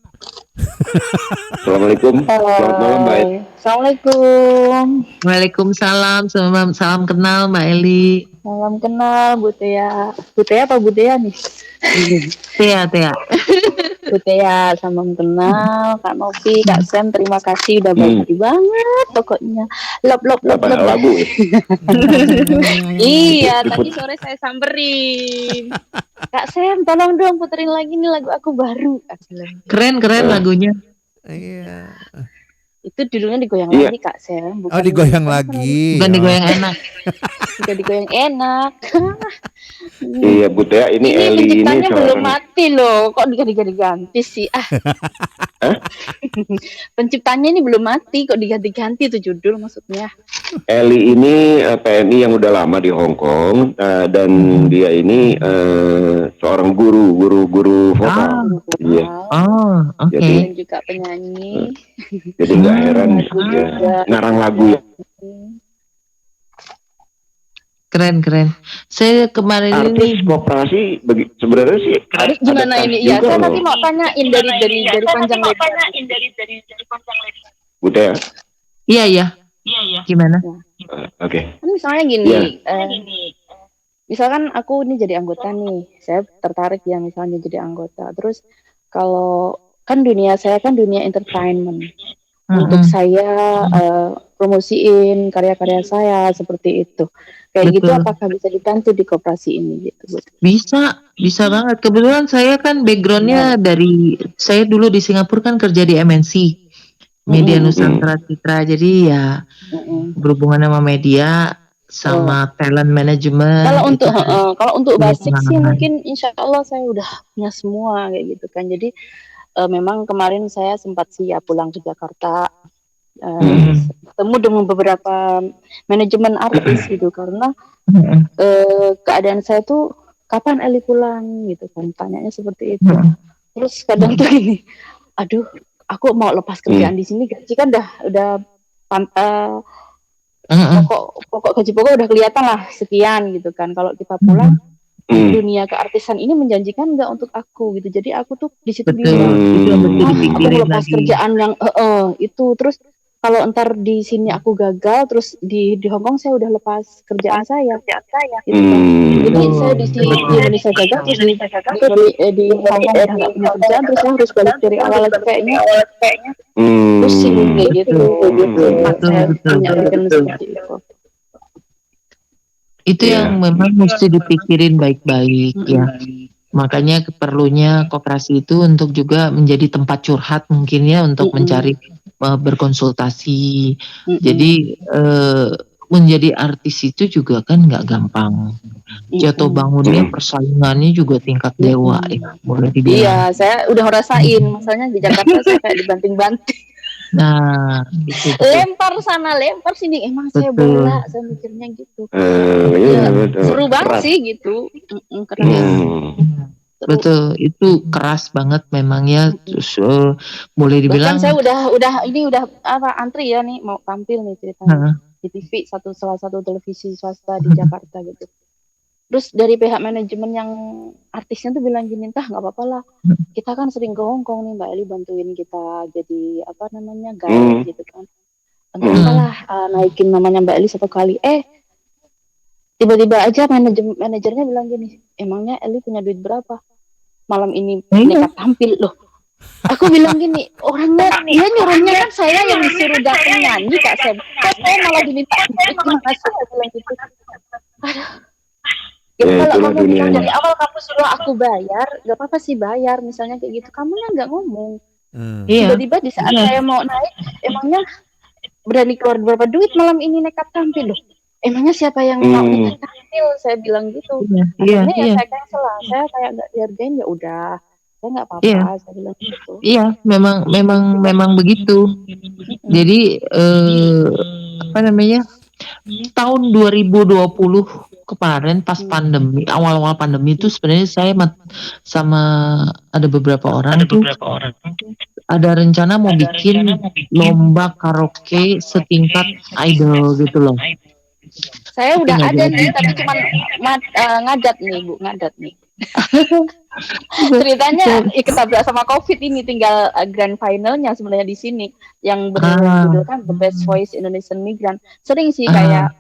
Assalamualaikum. Selamat malam Mbak Eli. Assalamualaikum. Waalaikumsalam. Salam kenal Mbak Eli. Salam kenal Bu Tea. Bu Tea apa Bu Tea nih? Tea. Bu Tea, salam kenal. Kak Novi, Kak Sam, terima kasih udah baik hati banget pokoknya. Lop. Lagu. Iya, tadi sore saya samperin. Kak Sam, tolong dong puterin lagi nih lagu aku baru. Keren lagunya. Iya. Itu judulnya digoyang lagi Kak Sam. Bukan digoyang lagi. Bukan digoyang enak. Bukan digoyang enak. Iya Bu Tea, ini Eli ini penciptanya belum mati loh. Kok diganti-ganti sih? Penciptanya ini belum mati, kok diganti-ganti itu judul maksudnya. Eli ini PNI yang udah lama di Hong Kong dan dia ini seorang guru vokal. Iya. Oke. Dan juga penyanyi. Jadi nggak heran dia ngarang lagu ya. Keren. Saya kemarin artis koperasi sebenarnya sih. Gimana ini? Ya, saya nanti mau tanyain dari panjang lebar. Bu Tea. Iya. Gimana? Oke. Misalnya gini. Misalkan aku ini jadi anggota nih, saya tertarik ya misalnya jadi anggota. Terus kalau kan dunia saya kan dunia entertainment. Untuk saya promosiin karya-karya saya seperti itu. Kayak gitu, apakah bisa dibantu di koperasi ini gitu? Bisa. Bisa banget. Kebetulan saya kan backgroundnya dari saya dulu di Singapura kan kerja di MNC Media Nusantara Citra. Jadi ya berhubungan sama media sama talent management. Kalau untuk basic sih pengalaman. mungkin insya Allah saya udah punya semua kayak gitu kan. Jadi memang kemarin saya sempat sih ya pulang ke Jakarta, ketemu dengan beberapa manajemen artis gitu karena keadaan saya tuh kapan Eli pulang gitu kan, tanyanya seperti itu. Terus kadang tuh gini, aduh aku mau lepas kerjaan di sini, gaji kan udah pokok gaji pokok udah kelihatan lah sekian gitu kan. Kalau kita pulang dunia keartisan ini menjanjikan nggak untuk aku gitu. Jadi aku tuh di situ bingung. Aku melepas kerjaan yang itu terus kalau ntar di sini aku gagal terus di Hong Kong saya udah lepas kerjaan saya gitu kan. Jadi saya di Indonesia gagal terus di Hong Kong udah nggak punya kerjaan terus saya harus balik dari awal lagi kayaknya pusing kayak gitu. Saya punya pikiran seperti itu. Itu yang memang mesti dipikirin baik-baik ya. Makanya perlunya koperasi itu untuk juga menjadi tempat curhat mungkin ya untuk mencari berkonsultasi. Jadi menjadi artis itu juga kan nggak gampang. Jatuh bangunnya persaingannya juga tingkat dewa ya, boleh dibilang. Iya, saya udah ngerasain. Misalnya di Jakarta saya kayak dibanting-banting. Nah, gitu. Lempar sana, lempar sini. Emang saya bola, saya mikirnya gitu. Seru banget sih gitu. Betul, itu keras banget memang ya. Terus boleh dibilang. Bahkan saya udah antri ya nih mau tampil nih ceritanya di TV salah satu televisi swasta di Jakarta gitu. Terus dari pihak manajemen yang artisnya tuh bilang gini, entah nggak apa-apa lah. Kita kan sering ke Hong Kong nih Mbak Eli bantuin kita jadi guide gitu kan. Entah apalah naikin namanya Mbak Eli satu kali. Tiba-tiba aja manajernya bilang gini, emangnya Eli punya duit berapa? Malam ini nekat tampil loh. Aku bilang gini, orangnya dia nyuruhnya kan saya yang disuruh datang nyanyi Kak Sam. Kok saya malah diminta terima kasih aku bilang gitu. Aduh. Kalau kamu bilang dari awal kamu suruh aku bayar, gak apa-apa sih bayar misalnya kayak gitu. Kamunya nggak ngomong. Tiba-tiba di saat saya mau naik, emangnya berani keluar berapa duit malam ini nekat tampil loh. Emangnya siapa yang mau nekat tampil? Saya bilang gitu. Akhirnya saya cancel lah. Saya kayak nggak dihargain ya udah. Saya nggak apa-apa. Saya bilang gitu. Iya, memang begitu. Jadi tahun 2020 kemarin pas pandemi, awal-awal pandemi itu sebenarnya saya sama ada beberapa orang ada rencana mau bikin lomba karaoke setingkat idol gitu loh. Saya udah ada nih, tapi cuma ngadat nih. Ceritanya ketabrak sama COVID ini, tinggal grand finalnya sebenarnya di sini yang berjudulkan The Best Voice Indonesian Migrant. Sering sih kayak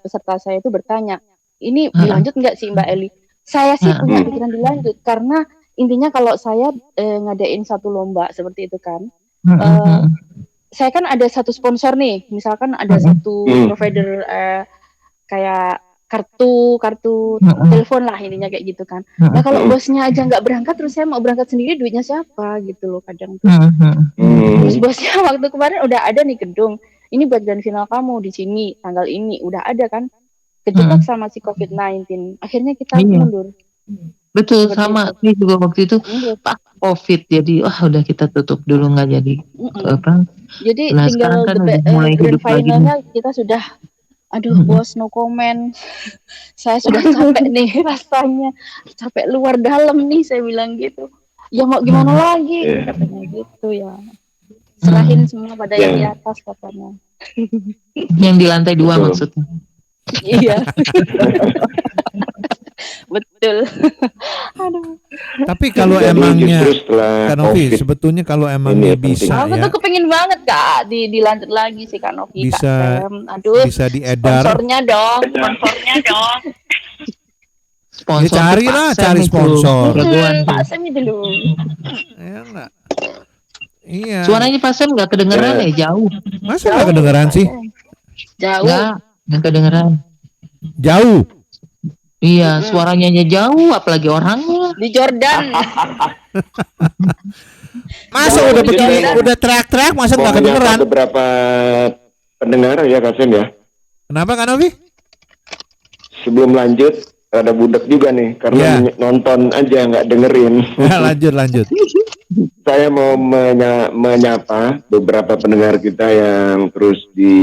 peserta saya itu bertanya, ini dilanjut nggak sih Mbak Eli? Saya sih punya pikiran dilanjut karena intinya kalau saya ngadain satu lomba seperti itu kan, saya kan ada satu sponsor nih, misalkan ada satu provider kayak kartu telepon lah intinya kayak gitu kan. Nah kalau bosnya aja nggak berangkat, terus saya mau berangkat sendiri, duitnya siapa gitu loh kadang tuh. Terus bosnya waktu kemarin udah ada nih gedung, ini buat grand final kamu di sini tanggal ini udah ada kan, kejebak sama si COVID-19, akhirnya kita mundur. Betul, sama ini juga waktu itu Pak COVID, jadi udah kita tutup dulu nggak jadi apa. Jadi nah, tinggal kan mulai grand finalnya kita sudah bos no comment. Saya sudah capek nih rasanya, capek luar dalam nih, saya bilang gitu. Ya mau gimana lagi katanya gitu ya. Serahin semua pada yang di atas katanya. Yang di lantai 2 maksudnya. Iya. Betul. Aduh. Tapi kalau emangnya Kak Novi, sebetulnya kalau emangnya bisa aku tuh kepengin banget Kak dilanjut lagi sih Kak Novi. Bisa, aduh. Bisa diedar. Sponsornya dong. Sponsor cari sponsor. Pak Sam itu dulu. Ya enggak. Iya. Suaranya Pak Sam nggak kedengeran jauh. Masa nggak kedengeran sih? Jauh. Nggak kedengeran. Jauh. Iya, suaranya jauh, apalagi orangnya. Di Jordan. Masa udah teriak-teriak, masa nggak kedengeran? Beberapa pendengar ya Kak Sem ya. Kenapa Kak Novi? Sebelum lanjut, ada budak juga nih, karena nonton aja nggak dengerin. Lanjut. Saya mau menyapa beberapa pendengar kita yang terus di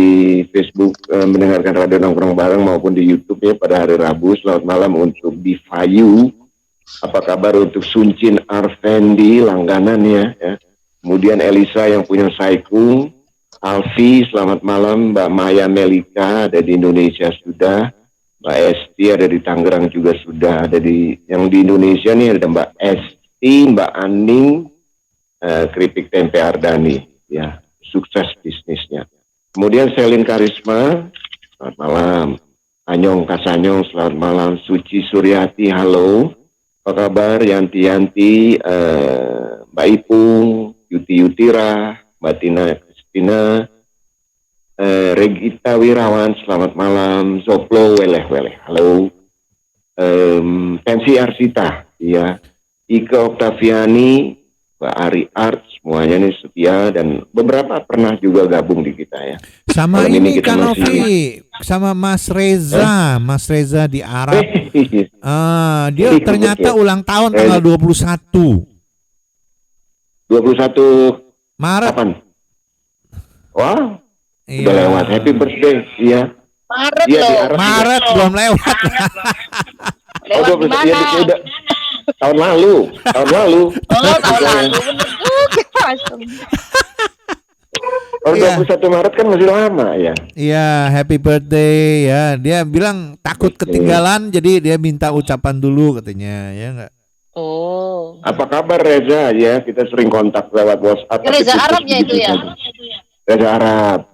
Facebook mendengarkan Radio Nongkrong Bareng maupun di YouTube ya pada hari Rabu. Selamat malam untuk Divayu. Apa kabar untuk Suncin Arfendi langganan ya. Kemudian Elisa yang punya Saikung. Alfi, selamat malam. Mbak Maya Melika ada di Indonesia sudah. Mbak Esti ada di Tangerang juga sudah. Ada yang di Indonesia nih ada Mbak Esti, Mbak Aning, Keripik Tempe Ardani. Ya, sukses bisnisnya. Kemudian Selin Karisma, selamat malam. Anyong Kasanyong, selamat malam. Suci Suryati, halo. Apa kabar? Yanti, Mbak Ipung, Yuti Yutira, Mbak Tina Kristina, Regita Wirawan, selamat malam. Zoplo Weleh, halo. Pensi Arsita, ya. Ika Oktaviani, Mbak Ari Art, semuanya nih setia dan beberapa pernah juga gabung di kita ya. Sama malam ini Kak Novi, sama Mas Reza di Arab. Dia ternyata ulang tahun tanggal 21 Maret. Kapan? Wah, udah lewat. Happy birthday, iya. Maret iya, loh. Maret belum lewat. Lewat di mana? Udah. Tahun lalu. Oh, tahun lalu. Bener juga. Kalau 21 Maret kan masih lama ya. Iya, happy birthday ya. Dia bilang takut ketinggalan, jadi dia minta ucapan dulu katanya, ya enggak? Oh. Apa kabar Reza ya? Kita sering kontak lewat WhatsApp. Reza Arabnya itu ya. Reza Arab.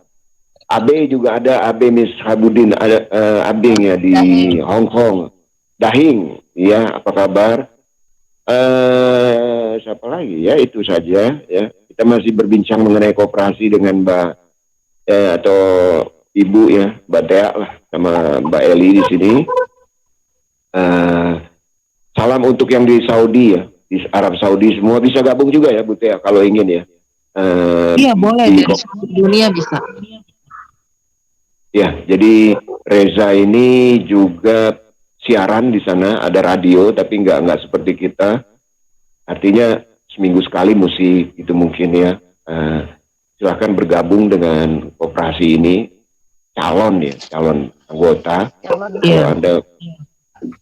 Abe juga ada, Abe Miss Habudin ada Abing ya di Hong Kong. Dahing, ya apa kabar? Siapa lagi ya? Itu saja ya. Kita masih berbincang mengenai koperasi dengan Mbak atau Ibu ya, Mbak Tea lah sama Mbak Eli di sini. Salam untuk yang di Saudi ya, di Arab Saudi semua bisa gabung juga ya Bu Tea kalau ingin ya. Iya boleh, dari seluruh dunia bisa. Ya, jadi Reza ini juga siaran di sana, ada radio tapi nggak seperti kita. Artinya seminggu sekali musik itu mungkin ya. Silahkan bergabung dengan koperasi ini, calon anggota. Kalau Anda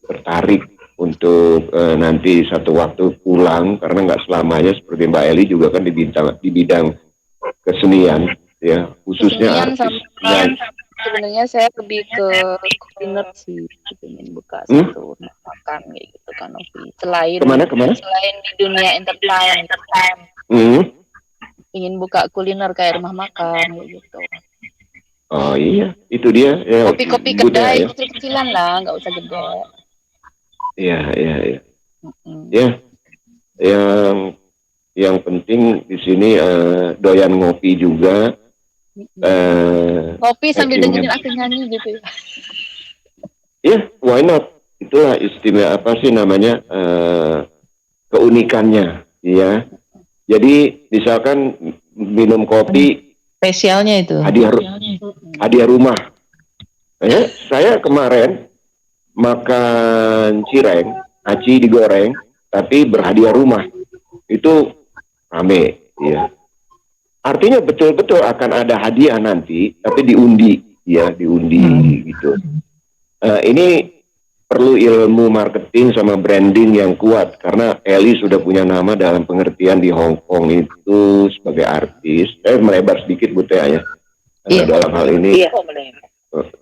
tertarik untuk nanti satu waktu pulang, karena nggak selamanya seperti Mbak Eli juga kan di bidang kesenian ya, khususnya artis. Sebenarnya saya lebih ke kuliner sih, ingin buka satu makan kayak gitu kan Novi. Kemana? Selain di dunia entertain. Ingin buka kuliner kayak rumah makan kayak gitu. Oh iya, itu dia. Ya, kopi-kopi kedai kecil-kecilan lah, nggak usah gede. Iya. Ya, yang penting di sini doyan ngopi juga. Kopi sambil dengerin aku nyanyi gitu. Ya, why not? Itulah istimewa apa sih namanya keunikannya, ya. Jadi misalkan minum kopi spesialnya itu hadiah rumah. Saya kemarin makan cireng, aci digoreng, tapi berhadiah rumah. Itu rame, ya. Artinya betul-betul akan ada hadiah nanti, tapi diundi gitu. Ini perlu ilmu marketing sama branding yang kuat, karena Eli sudah punya nama dalam pengertian di Hong Kong itu sebagai artis. Melebar sedikit Bu Tea ya. Dalam hal ini.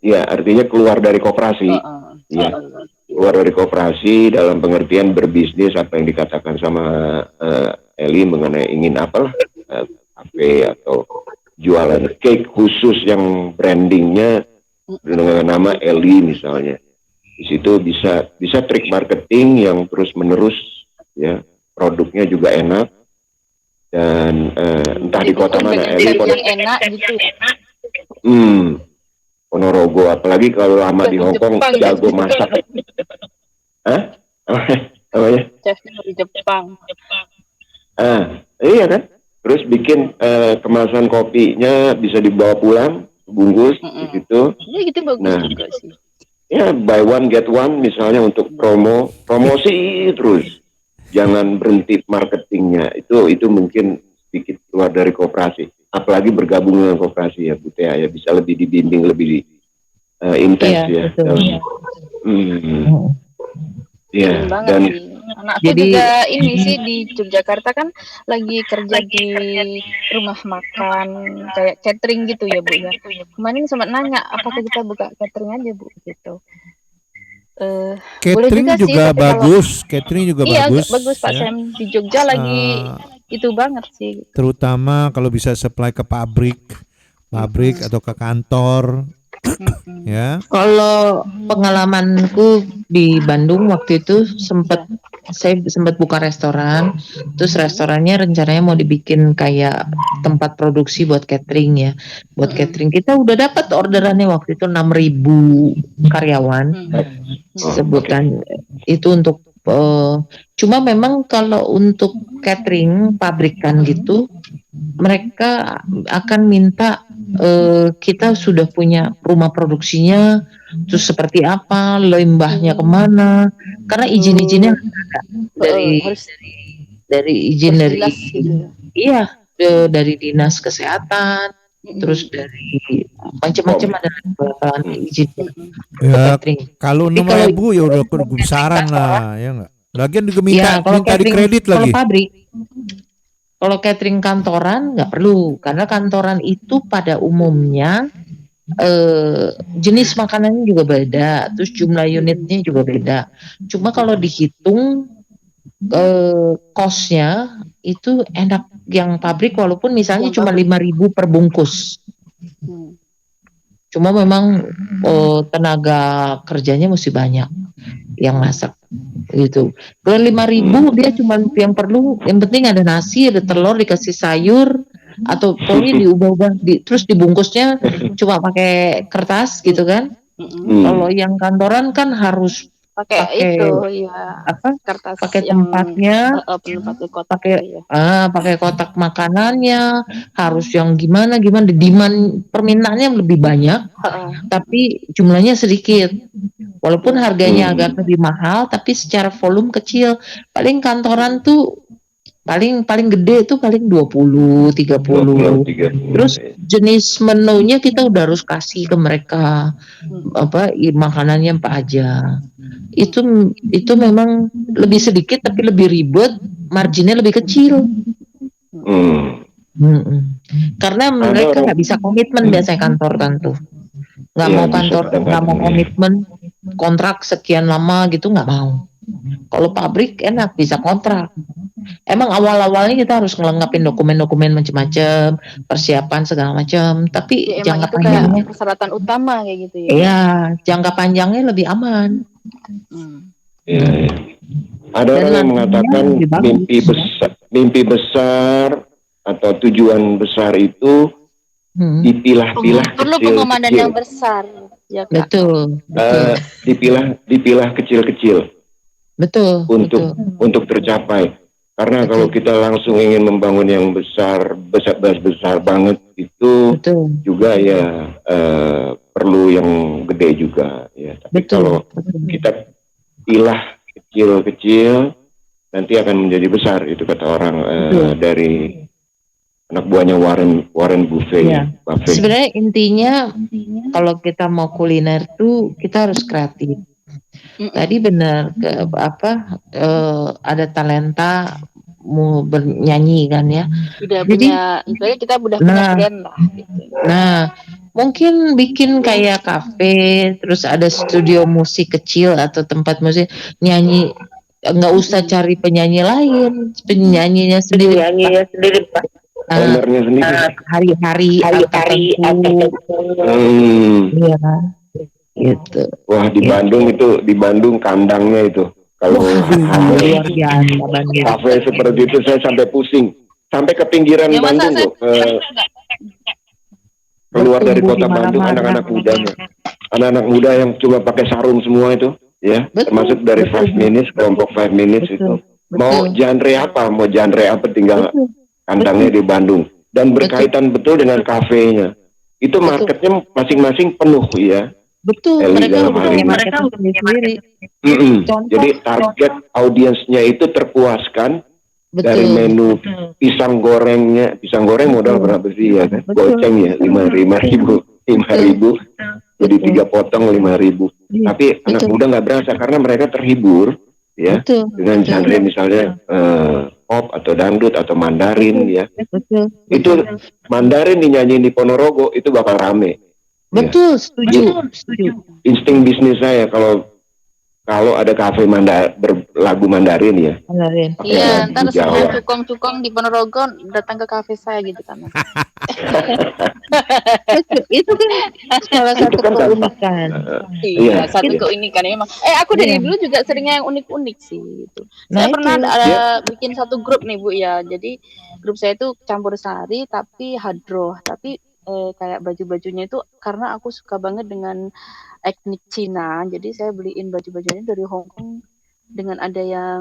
Ya, artinya keluar dari koperasi. Keluar dari koperasi dalam pengertian berbisnis, apa yang dikatakan sama Eli mengenai ingin apalah. Kafe atau jualan cake khusus yang brandingnya dengan nama Eli misalnya. Di situ bisa trik marketing yang terus menerus ya, produknya juga enak dan entah di kota mana Eli yang enak gitu. Ponorogo, apalagi kalau lama di Hong Kong jago masak. Hah? Namanya? Chefnya dari Jepang. Iya kan? Terus bikin kemasan kopinya bisa dibawa pulang, bungkus, gitu. Ya gitu bagus juga sih. Ya buy one get one misalnya untuk promosi terus. Jangan berhenti marketingnya. Itu mungkin sedikit keluar dari koperasi. Apalagi bergabung dengan koperasi ya Bu Tia, ya bisa lebih dibimbing, lebih intens ya. Iya, dan sih. Anakku juga ini sih di Yogyakarta kan lagi kerja di rumah makan kayak catering gitu ya Bu ya. Kemarin sempat nanya apakah kita buka catering aja Bu gitu. Boleh Catering juga sih, bagus, catering juga iya, bagus. bagus Pak Sam, di Jogja lagi itu banget sih. Terutama kalau bisa supply ke pabrik atau ke kantor. Ya. Kalau pengalamanku di Bandung waktu itu saya sempat buka restoran, terus restorannya rencananya mau dibikin kayak tempat produksi buat catering ya. Buat catering kita udah dapat orderannya waktu itu 6.000 karyawan. Sebutan itu untuk cuma memang kalau untuk catering pabrikan gitu mereka akan minta kita sudah punya rumah produksinya, terus seperti apa, limbahnya kemana, karena izin-izinnya dari izin dari iya dari dinas kesehatan, terus dari macam-macam ada izin. Ya, kalau 6.000 ya udah kebesaran lah, ya nggak? Lagian juga minta di kredit lagi. Kalau pabrik, kalau catering kantoran nggak perlu, karena kantoran itu pada umumnya jenis makanannya juga beda, terus jumlah unitnya juga beda. Cuma kalau dihitung cost-nya itu enak yang pabrik, walaupun misalnya cuma 5.000 per bungkus. Cuma memang tenaga kerjanya mesti banyak yang masak gitu. Kalau 5.000 dia cuma yang penting ada nasi, ada telur, dikasih sayur, atau pokoknya diubah-ubah, terus dibungkusnya cuma pakai kertas gitu kan. Kalau yang kantoran kan harus pakai itu ya kertas, pakai tempatnya, pakai kotak makanannya, harus yang gimana demand permintaannya lebih banyak, tapi jumlahnya sedikit. Walaupun harganya agak lebih mahal, tapi secara volume kecil. Paling kantoran tuh paling gede tuh paling 20, 30. Terus jenis menunya kita udah harus kasih ke mereka makanannya apa aja. Itu memang lebih sedikit tapi lebih ribet, marginnya lebih kecil. Karena mereka nggak bisa komitmen biasanya kantor tentu. Nggak mau komitmen kontrak sekian lama gitu, nggak mau. Kalau pabrik enak bisa kontrak. Emang awal-awalnya kita harus ngelengkapin dokumen-dokumen macam-macam, persiapan segala macam. Tapi ya, jangka itu panjangnya persyaratan utama kayak gitu ya. Iya, jangka panjangnya lebih aman. Ada orang yang mengatakan mimpi besar atau tujuan besar itu dipilah-pilah perlu pengomandan yang besar ya Kak. Betul. Dipilah kecil-kecil. Betul. Untuk tercapai. Karena kalau kita langsung ingin membangun yang besar banget itu juga ya perlu yang gede juga ya. Tapi kalau kita pilah kecil-kecil nanti akan menjadi besar, itu kata orang dari anak buahnya Warren Buffett. Ya. Sebenarnya intinya kalau kita mau kuliner tuh kita harus kreatif. Tadi benar ada talenta mau bernyanyi kan ya. Kita udah punya brand lah. Gitu. Nah, mungkin bikin kayak kafe, terus ada studio musik kecil atau tempat musik nyanyi. Nggak usah cari penyanyi lain, penyanyinya sendiri. Ownernya sendiri. Hari-hari tertentu. Iya kan. Gitu. Wah di Bandung kandangnya itu kalau luar biasa kafe seperti itu saya sampai pusing, sampai ke pinggiran Bandung loh, keluar dari kota Bandung, anak-anak muda yang cuma pakai sarung semua itu ya, termasuk dari 5 minutes, kelompok 5 minutes itu. Mau genre apa tinggal kandangnya di Bandung. Dan berkaitan betul dengan kafenya. Itu marketnya masing-masing penuh ya. Betul, mereka sendiri. Jadi target audiensnya itu terpuaskan dari menu pisang goreng modal berapa sih ya kan? Goceng ya 5.000 jadi 3 potong 5.000. Tapi anak muda nggak berasa karena mereka terhibur ya dengan genre misalnya pop atau dangdut atau Mandarin ya. Itu Mandarin dinyanyiin di Ponorogo itu bakal rame. Betul, setuju. Insting bisnis saya kalau ada kafe berlagu Mandarin ya. Iya, ntar semua cukong-cukong di Ponorogo datang ke kafe saya gitu kan. Itu kan salah satu keunikan. Iya, satu keunikan memang. Aku dari dulu juga seringnya yang unik-unik sih gitu. Saya pernah bikin satu grup nih Bu ya. Jadi grup saya itu campur sari tapi hadroh, tapi kayak baju-bajunya itu karena aku suka banget dengan etnik Cina, jadi saya beliin baju-bajunya dari Hong Kong dengan ada yang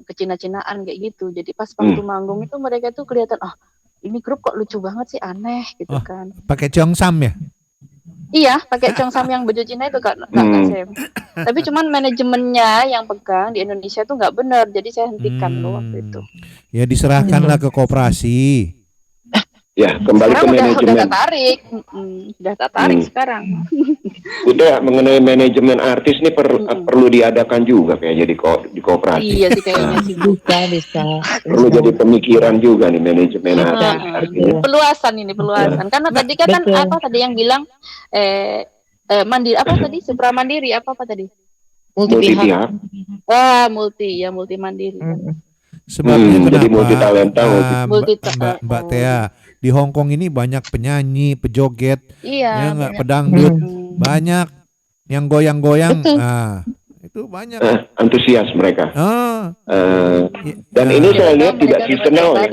kecina-cinaan kayak gitu. Jadi pas waktu manggung itu mereka tuh kelihatan, ini grup kok lucu banget sih, aneh gitu kan. Pakai Cheongsam ya? Iya, pakai Cheongsam yang baju Cina itu Kak Sam. Tapi cuman manajemennya yang pegang di Indonesia tuh nggak benar, jadi saya hentikan loh waktu itu. Ya diserahkanlah ke koperasi. Ya, kembali sekarang ke manajemen. Udah tak tarik sekarang. Udah mengenai manajemen artis ini perlu diadakan juga kayaknya di koperasi. Iya sih kayaknya sih. Bisa. Perlu jadi pemikiran juga nih manajemen artis. Peluasan. Karena tadi kan apa tadi yang bilang mandiri apa tadi? Supra mandiri apa tadi? Multi pihak. Multi mandiri. Sebabnya kenapa? Jadi multi talenta, Mbak Tea, di Hong Kong ini banyak penyanyi, pejoget, pedangdut, banyak yang goyang-goyang. Nah, itu banyak. Antusias mereka. Dan ini saya lihat tidak seasonal ya.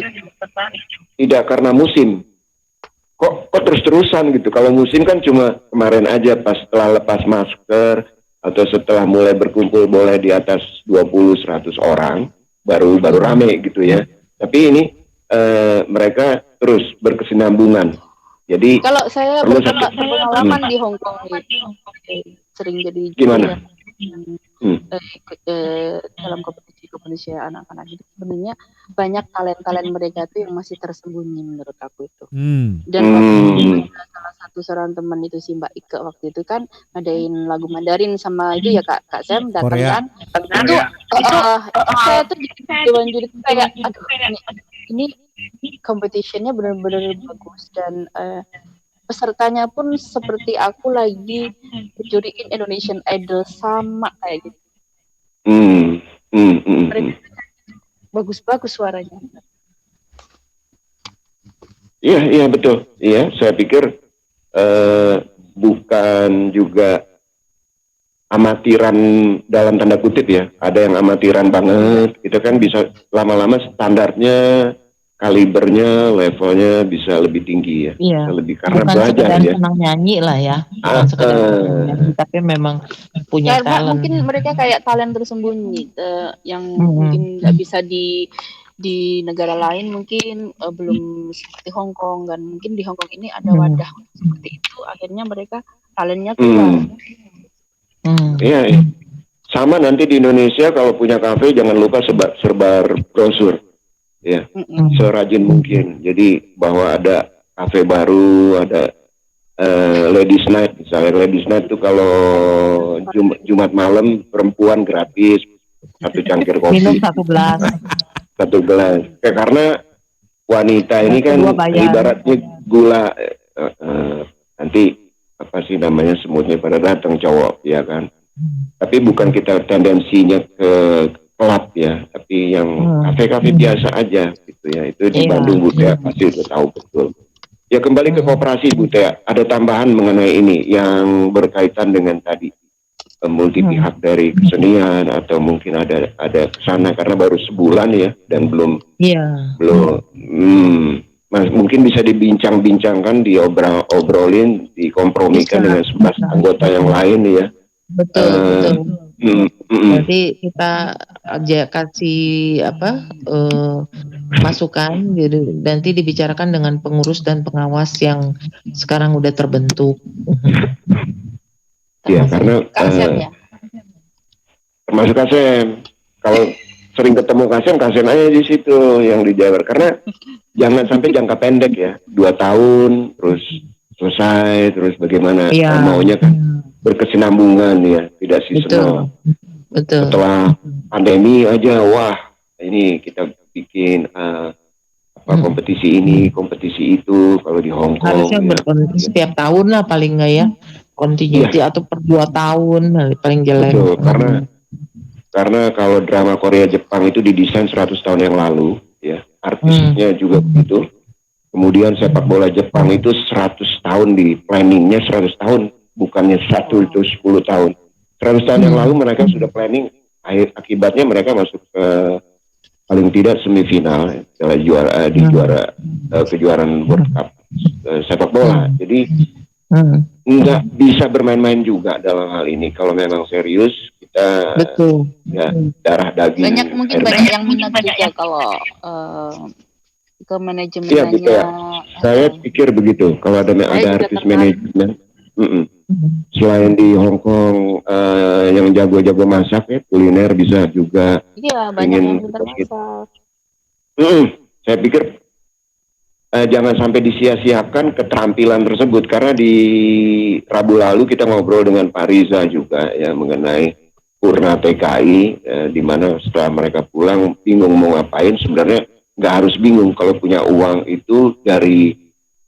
Tidak karena musim. Kok terus-terusan gitu. Kalau musim kan cuma kemarin aja pas setelah lepas masker atau setelah mulai berkumpul boleh di atas 20-100 orang. baru rame gitu ya. Tapi ini mereka terus berkesinambungan. Jadi kalau saya berpengalaman di Hong Kong sering jadi gimana? Ikut dalam kompetisi anak-anak itu sebenarnya banyak talent mereka itu yang masih tersembunyi menurut aku itu. Dan salah satu seorang teman itu si Mbak Ike waktu itu kan ngadain lagu Mandarin sama itu ya Kak Sam datang kan. Itu saya tuh jadi kayak aduh ini competitionnya benar-benar bagus dan pesertanya pun seperti aku lagi juriin Indonesian Idol sama kayak gitu. Bagus-bagus suaranya. Iya betul. Iya, saya pikir bukan juga amatiran dalam tanda kutip ya. Ada yang amatiran banget. Itu kan bisa lama-lama standarnya, kalibernya, levelnya bisa lebih tinggi ya. Iya. Lebih karena bukan belajar sekedar ya. senang nyanyi lah ya. Bukan sekedar nyanyi, tapi memang punya Karena talent. mungkin mereka kayak talent tersembunyi yang mungkin nggak bisa di negara lain mungkin belum seperti Hong Kong kan. Mungkin di Hong Kong ini ada wadah seperti itu. Akhirnya mereka talentnya keluar. Iya. Sama nanti di Indonesia kalau punya kafe jangan lupa sebar brosur. Ya, serajin mungkin. Jadi bahwa ada kafe baru, ada ladies night misalnya. Ladies night itu kalau Jumat malam perempuan gratis 1 cangkir kopi. Minum 1 gelas. 1 gelas. Karena wanita ini kan ibaratnya gula nanti apa sih namanya semutnya pada datang cowok ya kan. Tapi bukan kita tendensinya ke klub ya, tapi yang kafe-kafe biasa aja gitu ya. Itu di Bandung Bu Tea pasti udah tahu betul. Ya kembali ke koperasi Bu Tea, ada tambahan mengenai ini yang berkaitan dengan tadi multi pihak dari kesenian atau mungkin ada kesana karena baru sebulan ya dan belum mungkin bisa dibincang-bincangkan, obrolin, dikompromikan dengan 11 anggota yang lain ya. Betul. Nanti kita kasih masukan gitu. Nanti dibicarakan dengan pengurus dan pengawas yang sekarang udah terbentuk. Ya, karena termasuk Kasem. Kalau sering ketemu Kasem aja di situ yang di Jawa. Karena jangan sampai jangka pendek ya, 2 tahun terus selesai, terus bagaimana maunya kan berkesinambungan ya, tidak seasonal. Betul. Setelah pandemi aja, wah ini kita bikin kompetisi ini, kompetisi itu. Kalau di Hong Kong harusnya berkompetisi setiap tahun lah paling nggak ya, continuity atau per 2 tahun paling jelek. Betul, karena kalau drama Korea Jepang itu didesain 100 tahun yang lalu ya, artisnya juga begitu. Kemudian sepak bola Jepang itu 100 tahun di planningnya, 100 tahun bukannya 1 itu 10 tahun. 100 tahun yang lalu mereka sudah planning, akibatnya mereka masuk ke paling tidak semifinal kejuaraan World Cup sepak bola. Jadi nggak bisa bermain-main juga dalam hal ini. Kalau memang serius kita ya darah daging. Banyak yang minat juga kalau ke manajemennya. Iya gitu ya. Saya pikir begitu. Kalau ada artis manajemen. Selain di Hong Kong yang jago-jago masak ya, kuliner bisa juga. Iya, banyak yang pintar masak. Saya pikir jangan sampai disia-siakan keterampilan tersebut, karena di Rabu lalu kita ngobrol dengan Pak Riza juga ya mengenai Purna TKI, di mana setelah mereka pulang bingung mau ngapain. Sebenarnya nggak harus bingung kalau punya uang itu dari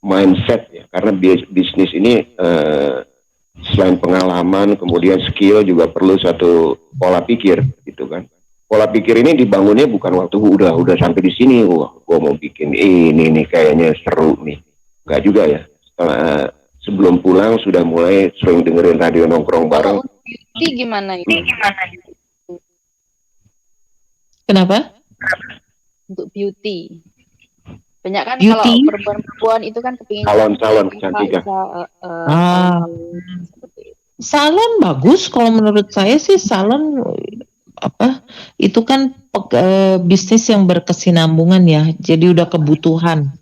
mindset ya, karena bisnis ini selain pengalaman, kemudian skill juga perlu satu pola pikir gitu kan. Pola pikir ini dibangunnya bukan waktu udah sampai di sini, wah gua mau bikin ini nih kayaknya seru nih. Enggak juga ya. Sebelum pulang sudah mulai sering dengerin radio nongkrong bareng. Beauty gimana itu? Kenapa? Untuk beauty. Banyak kan kalau perempuan itu kan kepingin salon kecantikan. Salon bagus kalau menurut saya sih. Salon itu kan bisnis yang berkesinambungan ya, jadi udah kebutuhan.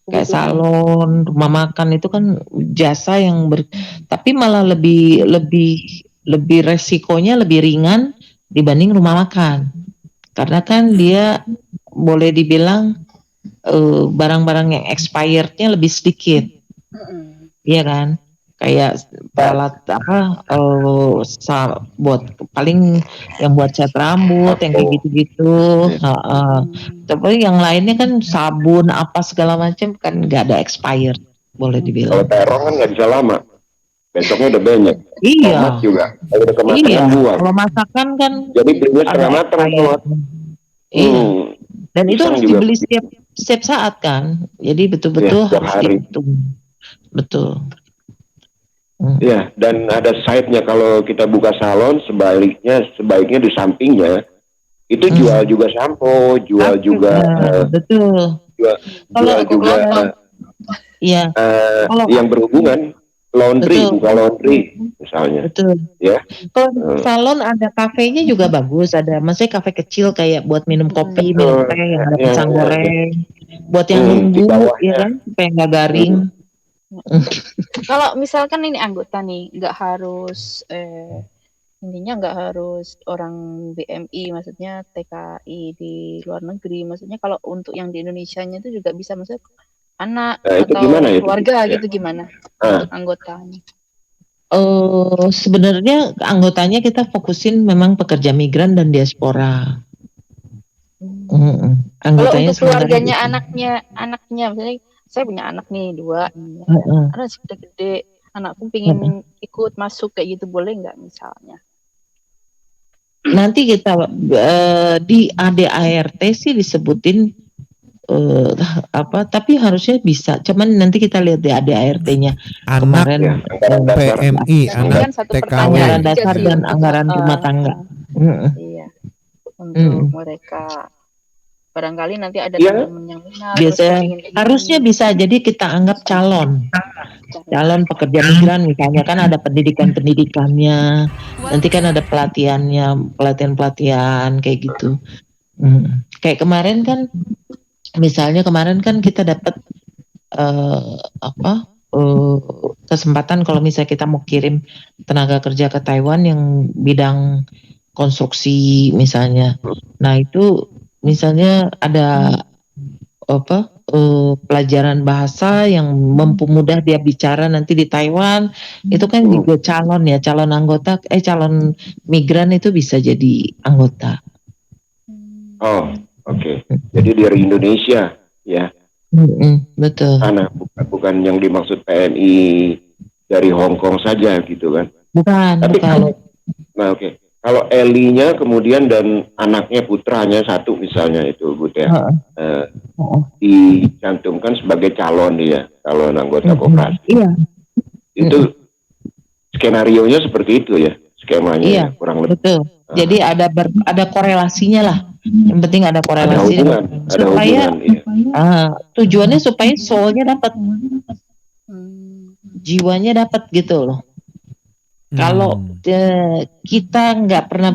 Kayak salon, rumah makan itu kan jasa yang tapi malah lebih resikonya lebih ringan dibanding rumah makan, karena kan dia boleh dibilang barang-barang yang expirednya lebih sedikit, iya kan? Kayak alat buat paling yang buat cat rambut yang kayak gitu-gitu. Tapi yang lainnya kan sabun apa segala macam kan nggak ada expired, boleh dibilang. Kalau terong kan nggak bisa lama, besoknya udah banyak. Iya. Tomat juga kalau udah kemakan buang. Kalau masakan kan jadi belinya setengah matang tomat. Iya. Dan itu harus dibeli setiap saat kan. Jadi betul-betul harus dihitung. Betul. Ya, dan ada side-nya kalau kita buka salon, sebaiknya di sampingnya itu jual juga sampo, jual juga betul. Jual juga iya. Yang berhubungan laundry, buka laundry misalnya. Betul. Ya. Kalau salon ada kafenya juga bagus, ada maksudnya kafe kecil kayak buat minum kopi, minum teh, yang ada pisang goreng. Buat yang nunggu ya kan, supaya nggak garing. Kalau misalkan ini anggota nih, nggak harus intinya nggak harus orang BMI, maksudnya TKI di luar negeri, maksudnya kalau untuk yang di Indonesianya itu juga bisa, maksudnya anak atau keluarga gitu gimana anggotanya? Sebenarnya anggotanya kita fokusin memang pekerja migran dan diaspora. Kalau Anggotanya untuk keluarganya, anaknya misalnya saya punya anak nih 2, anak sudah gede, anakku pengen ikut masuk kayak gitu, boleh nggak misalnya? Nanti kita di ADART sih disebutin tapi harusnya bisa. Cuman nanti kita lihat di ADART-nya kemarin PMI, anak TKW, anggaran dasar dan anggaran rumah tangga. Iya, untuk mereka. Barangkali nanti ada teman-teman yang minat. Biasanya harusnya bisa, jadi kita anggap calon. calon pekerja migran misalnya kan ada pendidikannya, nanti kan ada pelatihan kayak gitu. Kayak kemarin kan kita dapat kesempatan kalau misalnya kita mau kirim tenaga kerja ke Taiwan yang bidang konstruksi misalnya. Nah itu misalnya ada pelajaran bahasa yang mempermudah dia bicara nanti di Taiwan, itu kan juga calon migran itu bisa jadi anggota. Oh, oke. Jadi dari Indonesia ya. Betul. Sana bukan yang dimaksud PNI dari Hong Kong saja gitu kan? Bukan. Nah, oke. Kalau Elinya kemudian dan anaknya putranya satu misalnya itu Bu Tia, dicantumkan sebagai calon anggota koperasi. Iya. Itu skenarionya seperti itu ya, skemanya. Iya, kurang lebih. Betul. Jadi ada korelasinya lah. Yang penting ada korelasi. Ada hubungan, iya. Tujuannya supaya soulnya dapat, jiwanya dapat gitu loh. Kalau kita nggak pernah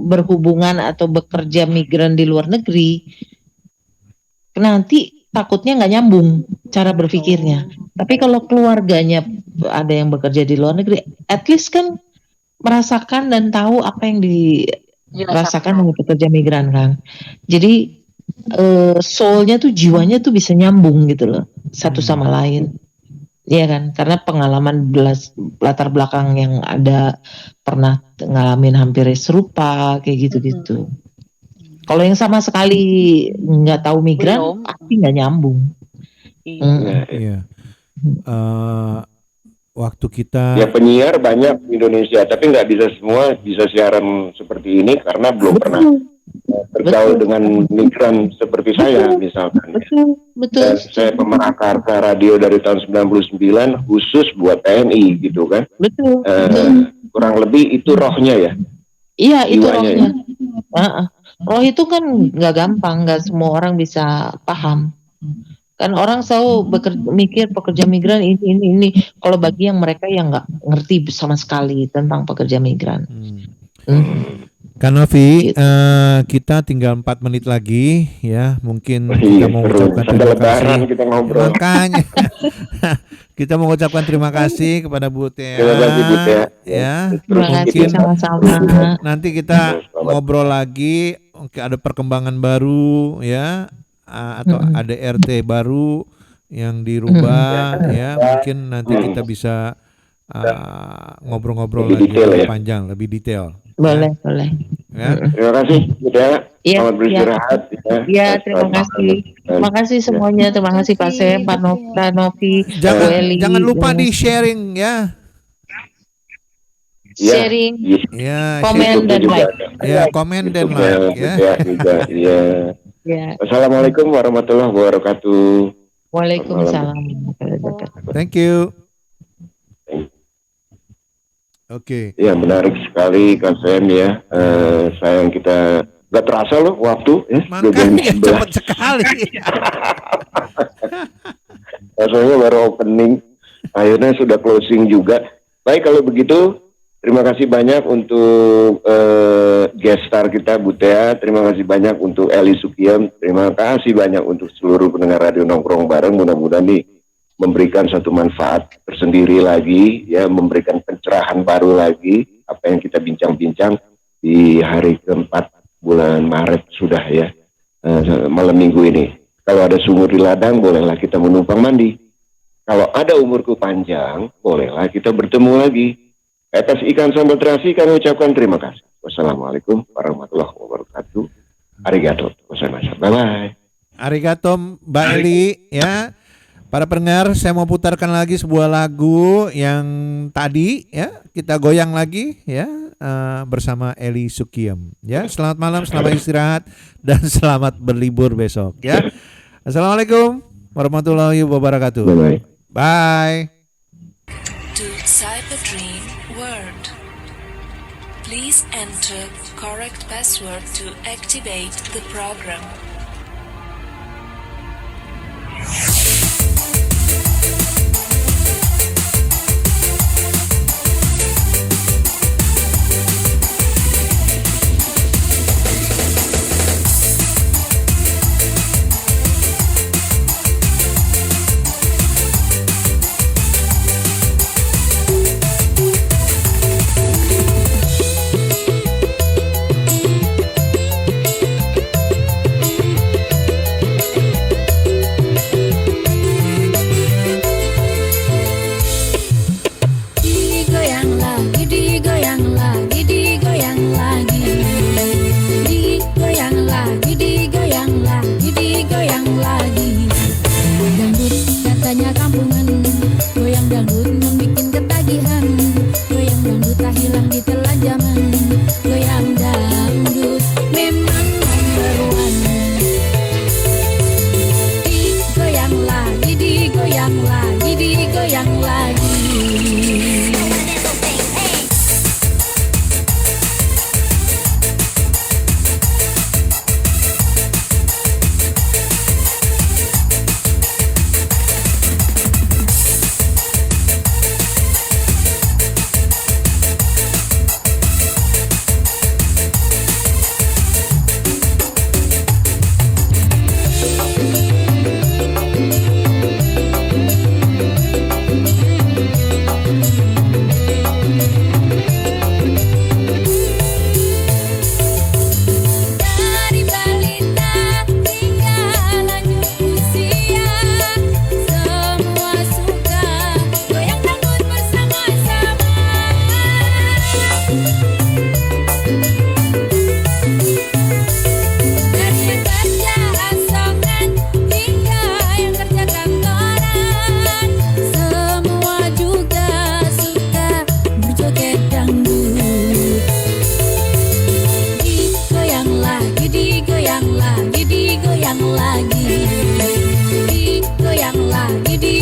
berhubungan atau bekerja migran di luar negeri, nanti takutnya nggak nyambung cara berpikirnya. Tapi kalau keluarganya ada yang bekerja di luar negeri, at least kan merasakan dan tahu apa yang dirasakan oleh pekerja migran kan. Jadi soulnya tuh, jiwanya tuh bisa nyambung gitu loh, satu sama lain. Iya kan, karena pengalaman latar belakang yang ada, pernah ngalamin hampir serupa kayak gitu-gitu. Kalau yang sama sekali nggak tahu migran, pasti nggak nyambung. Iya. Waktu kita ya penyiar banyak di Indonesia, tapi nggak bisa semua bisa siaran seperti ini karena belum pernah bergaul dengan migran seperti saya misalkan. Betul. Saya pemeran karsa radio dari tahun 99 khusus buat TNI gitu kan. Betul. Kurang lebih itu rohnya ya. Iya, itu rohnya. Roh itu kan nggak gampang, nggak semua orang bisa paham. Kan orang selalu mikir pekerja migran ini. Kalau bagi mereka yang nggak ngerti sama sekali tentang pekerja migran. Kan Novi, kita tinggal 4 menit lagi ya, mungkin kita mau ucapkan terima kasih. Kita ngobrol. Makanya kita mau ucapkan terima kasih kepada Bu Tia. Terima kasih Bu Tia. Ya, terima kasih sama-sama. Nanti kita ngobrol lagi, ada perkembangan baru ya, atau ada RT baru yang dirubah ya, mungkin nanti kita bisa ngobrol-ngobrol lagi lebih panjang, lebih detail. Boleh. Ya. Terima kasih, Buda. Selamat beristirahat. Iya, terima kasih. Terima kasih semuanya. Terima kasih Pak Sem, Pak Novi, Bu Eli. Jangan lupa di sharing ya. Sharing, komen dan like. Ya, komen dan like ya. Assalamualaikum warahmatullahi wabarakatuh. Waalaikumsalam. Thank you. Oke. Ya, menarik sekali Kak Sem ya. Sayang kita nggak terasa loh waktu ya. Makanya cepat sekali. Rasanya baru opening, akhirnya sudah closing juga. Baik, kalau begitu terima kasih banyak untuk guest star kita Bu Tia. Terima kasih banyak untuk Eli Sukiem. Terima kasih banyak untuk seluruh pendengar radio Nongkrong Bareng. Mudah-mudahan nih memberikan satu manfaat tersendiri lagi ya, memberikan pencerahan baru lagi apa yang kita bincang-bincang di hari keempat bulan Maret sudah ya, malam minggu ini. Kalau ada sumur di ladang, bolehlah kita menumpang mandi. Kalau ada umurku panjang, bolehlah kita bertemu lagi. Atas ikan sambal terasi kami ucapkan terima kasih. Wassalamualaikum warahmatullahi wabarakatuh. Arigato gozaimasu. Bye-bye. Arigato Mbak Eli ya. Para pendengar, saya mau putarkan lagi sebuah lagu yang tadi ya, kita goyang lagi ya, bersama Eli Sukiem ya. Selamat malam, selamat istirahat, dan selamat berlibur besok ya. Assalamualaikum warahmatullahi wabarakatuh. Bye. Bye. To Cyber Dream World. Please enter correct password to activate the program.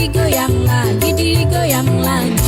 digoyang lagi, digoyang lagi.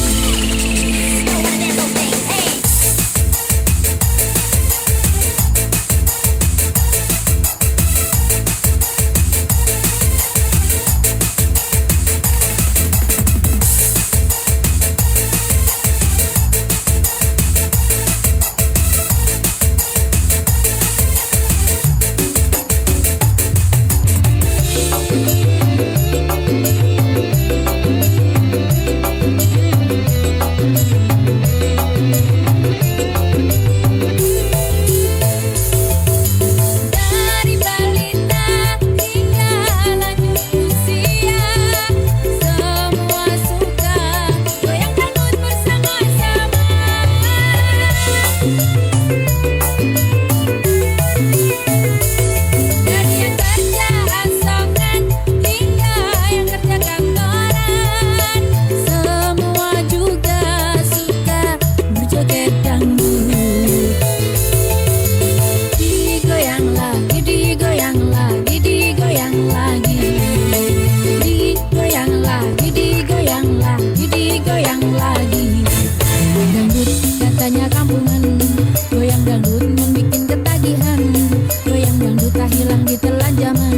Dari balita hingga lanjut usia, semua suka goyang dangdut bersama-sama. Dari yang kerja asongan hingga yang kerja kantoran, semua juga suka berjoget dangdut. Digoyang lagi, digoyang lagi, digoyang lagi. Digoyang lagi, digoyang lagi, digoyang lagi. Dangdut katanya kampungan, goyang dangdut membikin ketagihan. Goyang dangdut tak hilang ditelan zaman.